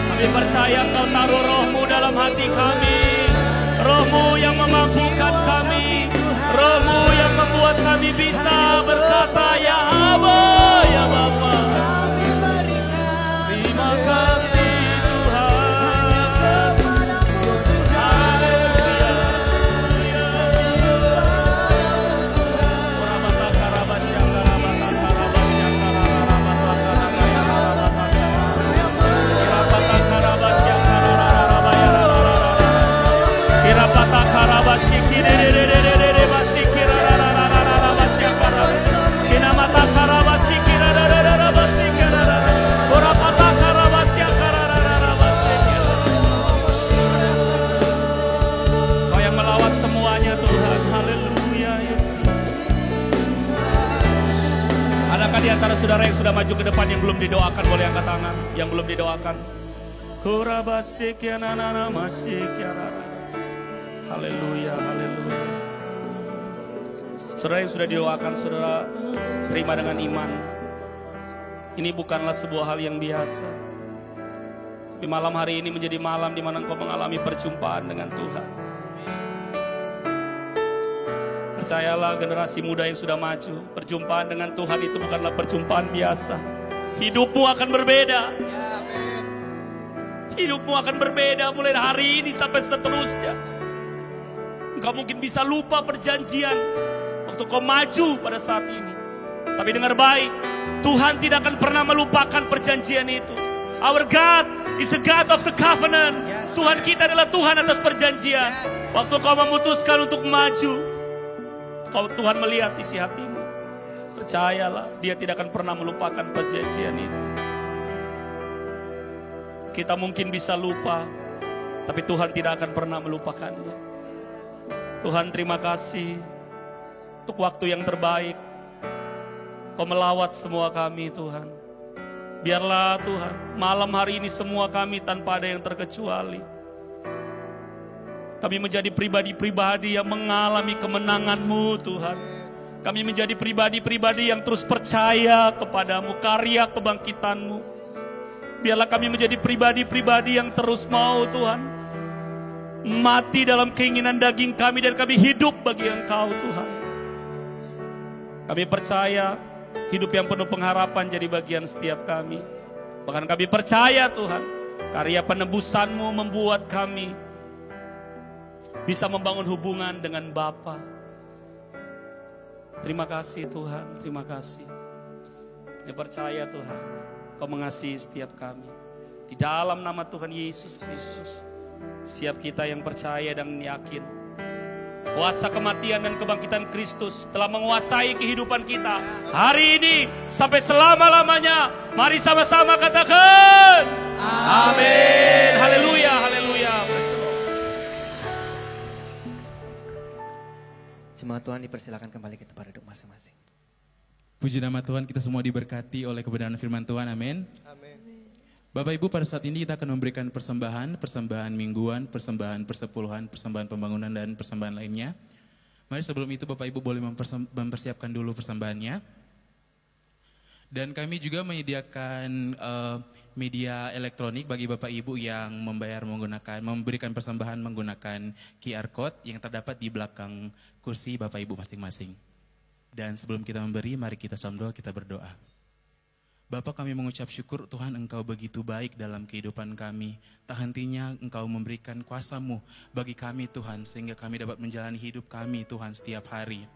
Kami percaya Engkau taruh Roh-Mu dalam hati kami. Roh-Mu yang memampukan kami. Roh-Mu yang membuat kami bisa berkata ya Aba, ya Bapa. Terima kasih Tuhan. Haleluya. Di antara saudara yang sudah maju ke depan yang belum didoakan boleh angkat tangan. Yang belum didoakan. Haleluya, haleluya. Saudara yang sudah didoakan, saudara terima dengan iman. Ini bukanlah sebuah hal yang biasa. Tapi malam hari ini menjadi malam di mana engkau mengalami perjumpaan dengan Tuhan. Percayalah generasi muda yang sudah maju, perjumpaan dengan Tuhan itu bukanlah perjumpaan biasa. Hidupmu akan berbeda. Hidupmu akan berbeda mulai hari ini sampai seterusnya. Engkau mungkin bisa lupa perjanjian waktu kau maju pada saat ini. Tapi dengar baik, Tuhan tidak akan pernah melupakan perjanjian itu. Our God is the God of the covenant. Tuhan kita adalah Tuhan atas perjanjian. Waktu kau memutuskan untuk maju, Tuhan melihat isi hatimu. Percayalah, Dia tidak akan pernah melupakan perjanjian itu. Kita mungkin bisa lupa, tapi Tuhan tidak akan pernah melupakannya. Tuhan terima kasih untuk waktu yang terbaik. Kau melawat semua kami Tuhan. Biarlah Tuhan, malam hari ini semua kami tanpa ada yang terkecuali. Kami menjadi pribadi-pribadi yang mengalami kemenangan-Mu Tuhan. Kami menjadi pribadi-pribadi yang terus percaya kepadamu, karya kebangkitan-Mu. Biarlah kami menjadi pribadi-pribadi yang terus mau Tuhan mati dalam keinginan daging kami dan kami hidup bagi Engkau Tuhan. Kami percaya hidup yang penuh pengharapan jadi bagian setiap kami. Bahkan kami percaya Tuhan, karya penebusan-Mu membuat kami bisa membangun hubungan dengan Bapa. Terima kasih Tuhan, terima kasih. Kami percaya Tuhan, Kau mengasihi setiap kami. Di dalam nama Tuhan Yesus Kristus, setiap kita yang percaya dan yakin, kuasa kematian dan kebangkitan Kristus telah menguasai kehidupan kita hari ini sampai selama-lamanya. Mari sama-sama katakan amin. Haleluya, haleluya. Jemaat Tuhan dipersilakan kembali kita pada duduk masing-masing. Puji nama Tuhan, kita semua diberkati oleh kebenaran firman Tuhan, amin. Amin. Bapak Ibu, pada saat ini kita akan memberikan persembahan mingguan, persembahan persepuluhan, persembahan pembangunan dan persembahan lainnya. Mari sebelum itu Bapak Ibu boleh mempersiapkan dulu persembahannya. Dan kami juga menyediakan media elektronik bagi Bapak Ibu yang memberikan persembahan menggunakan QR Code yang terdapat di belakang kursi Bapak Ibu masing-masing. Dan sebelum kita memberi, mari kita salam doa, kita berdoa. Bapa, kami mengucap syukur Tuhan, Engkau begitu baik dalam kehidupan kami. Tak hentinya Engkau memberikan kuasa-Mu bagi kami Tuhan, sehingga kami dapat menjalani hidup kami Tuhan setiap hari.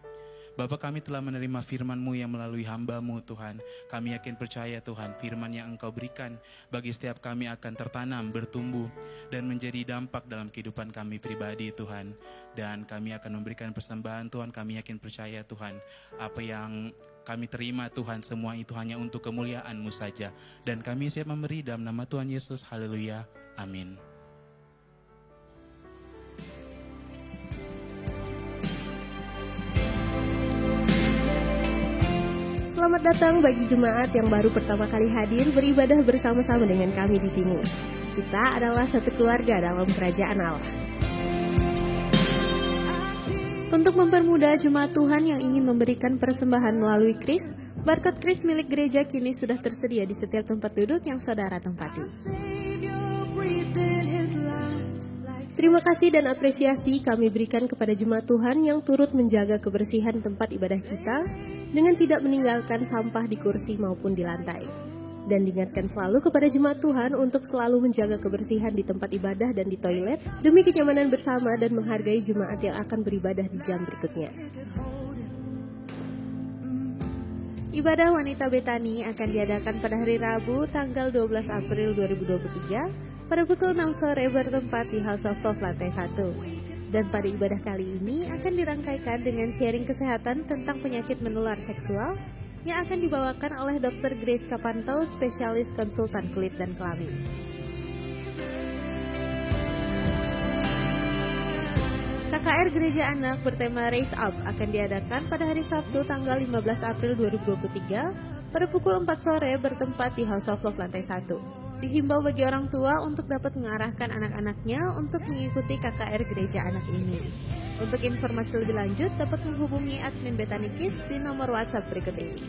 Bapa, kami telah menerima firman-Mu yang melalui hamba-Mu Tuhan. Kami yakin percaya Tuhan, firman yang Engkau berikan bagi setiap kami akan tertanam, bertumbuh, dan menjadi dampak dalam kehidupan kami pribadi Tuhan. Dan kami akan memberikan persembahan Tuhan, kami yakin percaya Tuhan, apa yang kami terima Tuhan, semua itu hanya untuk kemuliaan-Mu saja. Dan kami siap memberi dalam nama Tuhan Yesus, haleluya, amin. Selamat datang bagi jemaat yang baru pertama kali hadir beribadah bersama-sama dengan kami di sini. Kita adalah satu keluarga dalam kerajaan Allah. Untuk mempermudah jemaat Tuhan yang ingin memberikan persembahan melalui kris, barcode kris milik gereja kini sudah tersedia di setiap tempat duduk yang saudara tempati. Terima kasih dan apresiasi kami berikan kepada jemaat Tuhan yang turut menjaga kebersihan tempat ibadah kita dengan tidak meninggalkan sampah di kursi maupun di lantai. Dan diingatkan selalu kepada jemaat Tuhan untuk selalu menjaga kebersihan di tempat ibadah dan di toilet demi kenyamanan bersama dan menghargai jemaat yang akan beribadah di jam berikutnya. Ibadah Wanita Betani akan diadakan pada hari Rabu tanggal 12 April 2023 pada pukul 6 sore bertempat di House of Love lantai 1. Dan pada ibadah kali ini akan dirangkaikan dengan sharing kesehatan tentang penyakit menular seksual yang akan dibawakan oleh Dr. Grace Kapanto, spesialis konsultan kulit dan kelamin. KKR Gereja Anak bertema Raise Up akan diadakan pada hari Sabtu tanggal 15 April 2023 pada pukul 4 sore bertempat di House of Love lantai 1. Dihimbau bagi orang tua untuk dapat mengarahkan anak-anaknya untuk mengikuti KKR Gereja Anak ini. Untuk informasi lebih lanjut dapat menghubungi admin Betani Kids di nomor WhatsApp berikut ini.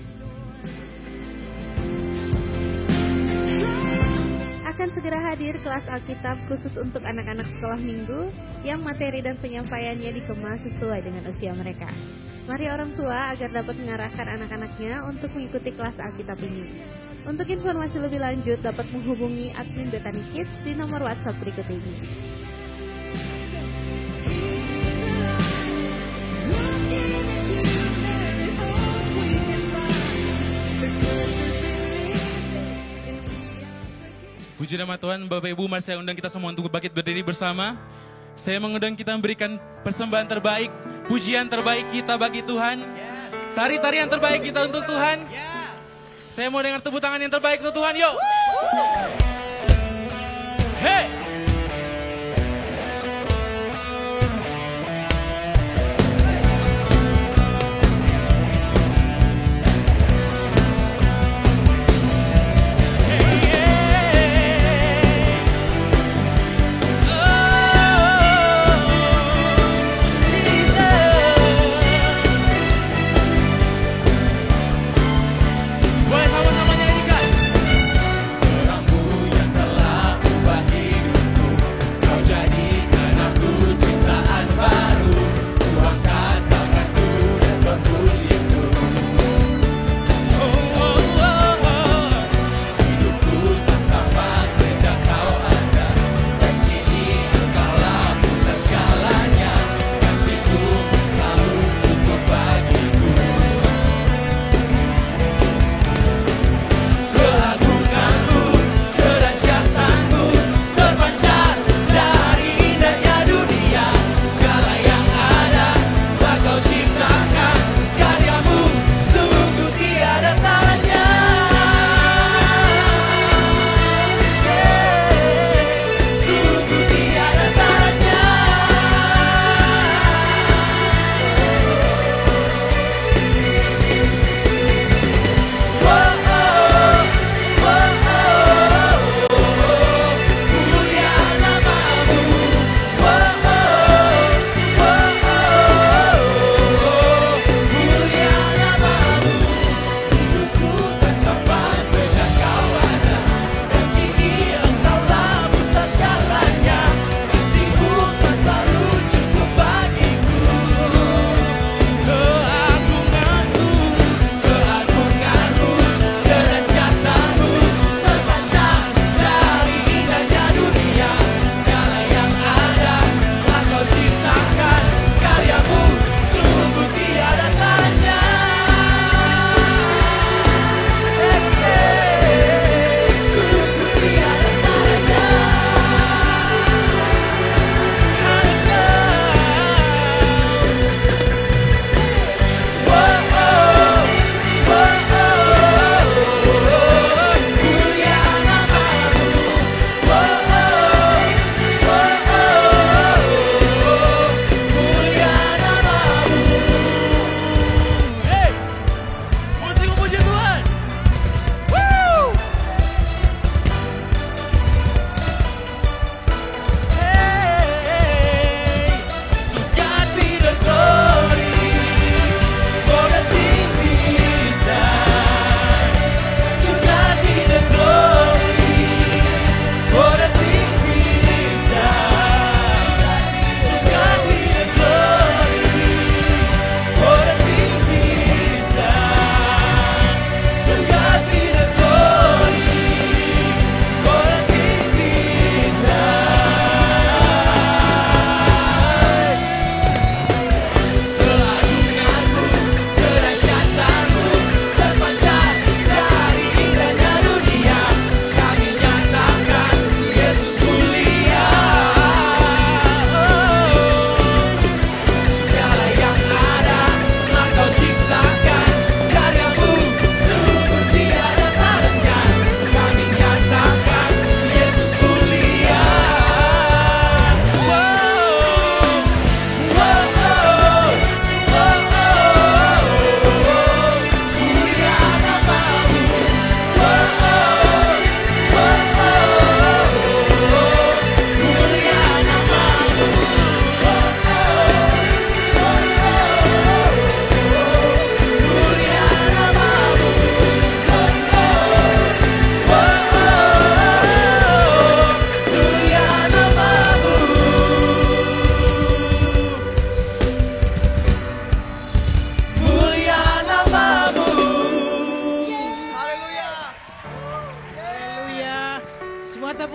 Akan segera hadir kelas Alkitab khusus untuk anak-anak sekolah minggu yang materi dan penyampaiannya dikemas sesuai dengan usia mereka. Mari orang tua agar dapat mengarahkan anak-anaknya untuk mengikuti kelas Alkitab ini. Untuk informasi lebih lanjut dapat menghubungi admin Betani Kids di nomor WhatsApp berikut ini. Puji nama Tuhan, Bapak Ibu, mari saya undang kita semua untuk bangkit berdiri bersama. Saya mengundang kita memberikan persembahan terbaik, pujian terbaik kita bagi Tuhan. Tari-tarian terbaik kita untuk Tuhan. Saya mau dengar tepuk tangan yang terbaik untuk Tuhan, yuk. Hey! Terang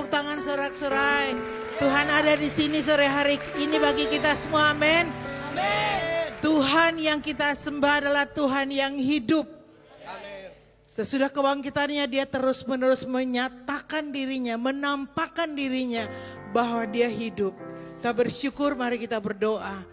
tepuk tangan sorak-sorai. Tuhan ada di sini sore hari ini bagi kita semua, amin. Tuhan yang kita sembah adalah Tuhan yang hidup. Sesudah kebangkitannya dia terus-menerus menyatakan dirinya, menampakkan dirinya bahwa dia hidup. Kita bersyukur, mari kita berdoa.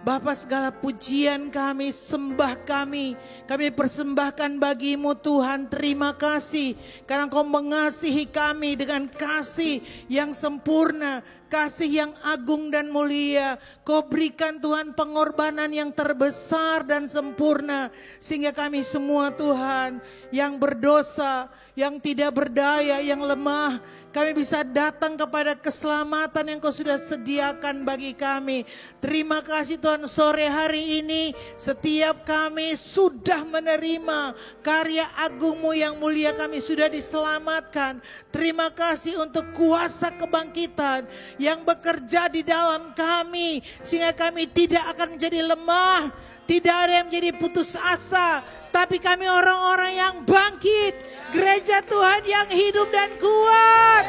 Bapa, segala pujian kami, sembah kami persembahkan bagimu Tuhan. Terima kasih karena Engkau mengasihi kami dengan kasih yang sempurna, kasih yang agung dan mulia. Kau berikan Tuhan pengorbanan yang terbesar dan sempurna. Sehingga kami semua Tuhan yang berdosa, yang tidak berdaya, yang lemah, kami bisa datang kepada keselamatan yang Kau sudah sediakan bagi kami. Terima kasih Tuhan, sore hari ini setiap kami sudah menerima karya agung-Mu yang mulia, kami sudah diselamatkan. Terima kasih untuk kuasa kebangkitan yang bekerja di dalam kami. Sehingga kami tidak akan menjadi lemah, tidak ada yang menjadi putus asa. Tapi kami orang-orang yang bangkit. Gereja Tuhan yang hidup dan kuat.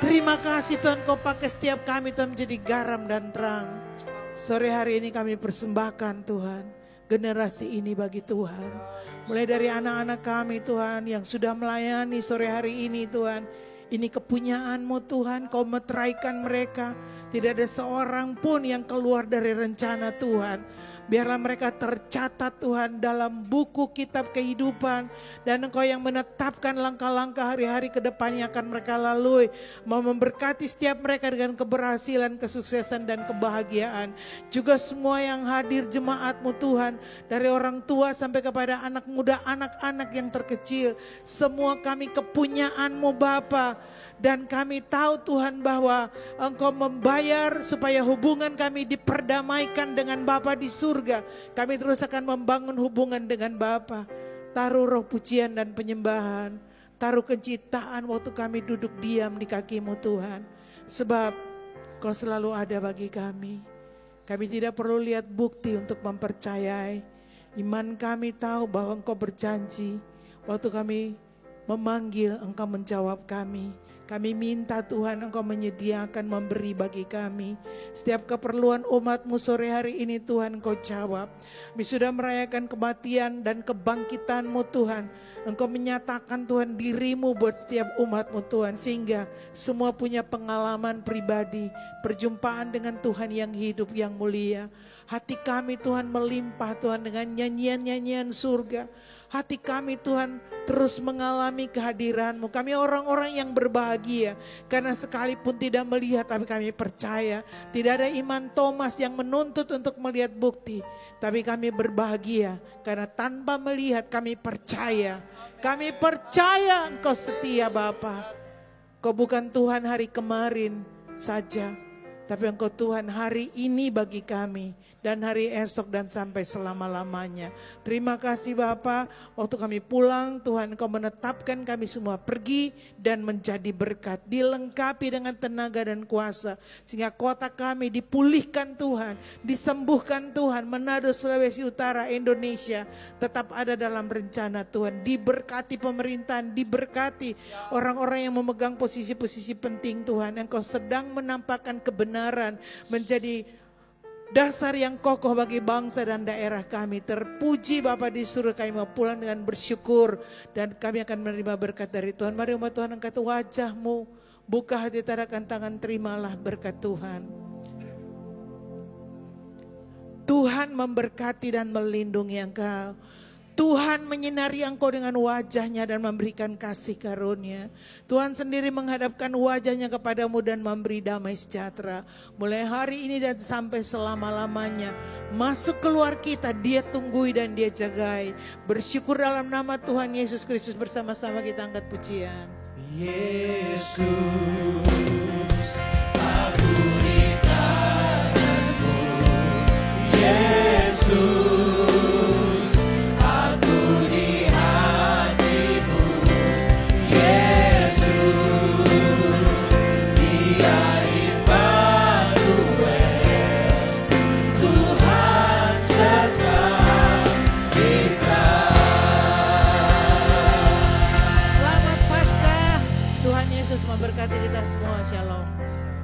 Terima kasih Tuhan, Kau pakai setiap kami Tuhan menjadi garam dan terang. Sore hari ini kami persembahkan Tuhan generasi ini bagi Tuhan. Mulai dari anak-anak kami Tuhan yang sudah melayani sore hari ini Tuhan. Ini kepunyaan-Mu Tuhan, Kau meteraikan mereka. Tidak ada seorang pun yang keluar dari rencana Tuhan. Biarlah mereka tercatat Tuhan dalam buku kitab kehidupan. Dan Engkau yang menetapkan langkah-langkah hari-hari ke depan yang akan mereka lalui. Mau memberkati setiap mereka dengan keberhasilan, kesuksesan dan kebahagiaan. Juga semua yang hadir jemaat-Mu Tuhan. Dari orang tua sampai kepada anak muda, anak-anak yang terkecil. Semua kami kepunyaan-Mu Bapa. Dan kami tahu Tuhan bahwa Engkau membayar supaya hubungan kami diperdamaikan dengan Bapa di surga. Kami terus akan membangun hubungan dengan Bapa. Taruh roh pujian dan penyembahan. Taruh kecintaan waktu kami duduk diam di kaki-Mu Tuhan. Sebab Kau selalu ada bagi kami. Kami tidak perlu lihat bukti untuk mempercayai. Iman kami tahu bahwa Engkau berjanji. Waktu kami memanggil, Engkau menjawab kami. Kami minta Tuhan Engkau menyediakan memberi bagi kami. Setiap keperluan umat-Mu sore hari ini Tuhan Engkau jawab. Kami sudah merayakan kematian dan kebangkitan-Mu Tuhan. Engkau menyatakan Tuhan diri-Mu buat setiap umat-Mu Tuhan. Sehingga semua punya pengalaman pribadi. Perjumpaan dengan Tuhan yang hidup yang mulia. Hati kami Tuhan melimpah Tuhan dengan nyanyian-nyanyian surga. Hati kami Tuhan terus mengalami kehadiran-Mu. Kami orang-orang yang berbahagia. Karena sekalipun tidak melihat tapi kami percaya. Tidak ada iman Thomas yang menuntut untuk melihat bukti. Tapi kami berbahagia. Karena tanpa melihat kami percaya. Kami percaya Engkau setia Bapa. Kau bukan Tuhan hari kemarin saja. Tapi Engkau Tuhan hari ini bagi kami. Dan hari esok dan sampai selama-lamanya. Terima kasih Bapa. Waktu kami pulang Tuhan Engkau menetapkan kami semua pergi dan menjadi berkat. Dilengkapi dengan tenaga dan kuasa. Sehingga kota kami dipulihkan Tuhan. Disembuhkan Tuhan. Manado, Sulawesi Utara, Indonesia. Tetap ada dalam rencana Tuhan. Diberkati pemerintahan. Diberkati orang-orang yang memegang posisi-posisi penting Tuhan. Engkau sedang menampakkan kebenaran menjadi dasar yang kokoh bagi bangsa dan daerah kami. Terpuji Bapa di surga, kami mau pulang dengan bersyukur. Dan kami akan menerima berkat dari Tuhan. Mari umat Tuhan angkat wajah-Mu. Buka hati, tarakan tangan, terimalah berkat Tuhan. Tuhan memberkati dan melindungi engkau. Tuhan menyinari engkau dengan wajahnya dan memberikan kasih karunia. Tuhan sendiri menghadapkan wajahnya kepadamu dan memberi damai sejahtera. Mulai hari ini dan sampai selama-lamanya. Masuk keluar kita, Dia tunggui dan Dia jagai. Bersyukur dalam nama Tuhan Yesus Kristus, bersama-sama kita angkat pujian. Yesus, aku di tangan-Mu. Yesus. memberkati kita semua. Shalom.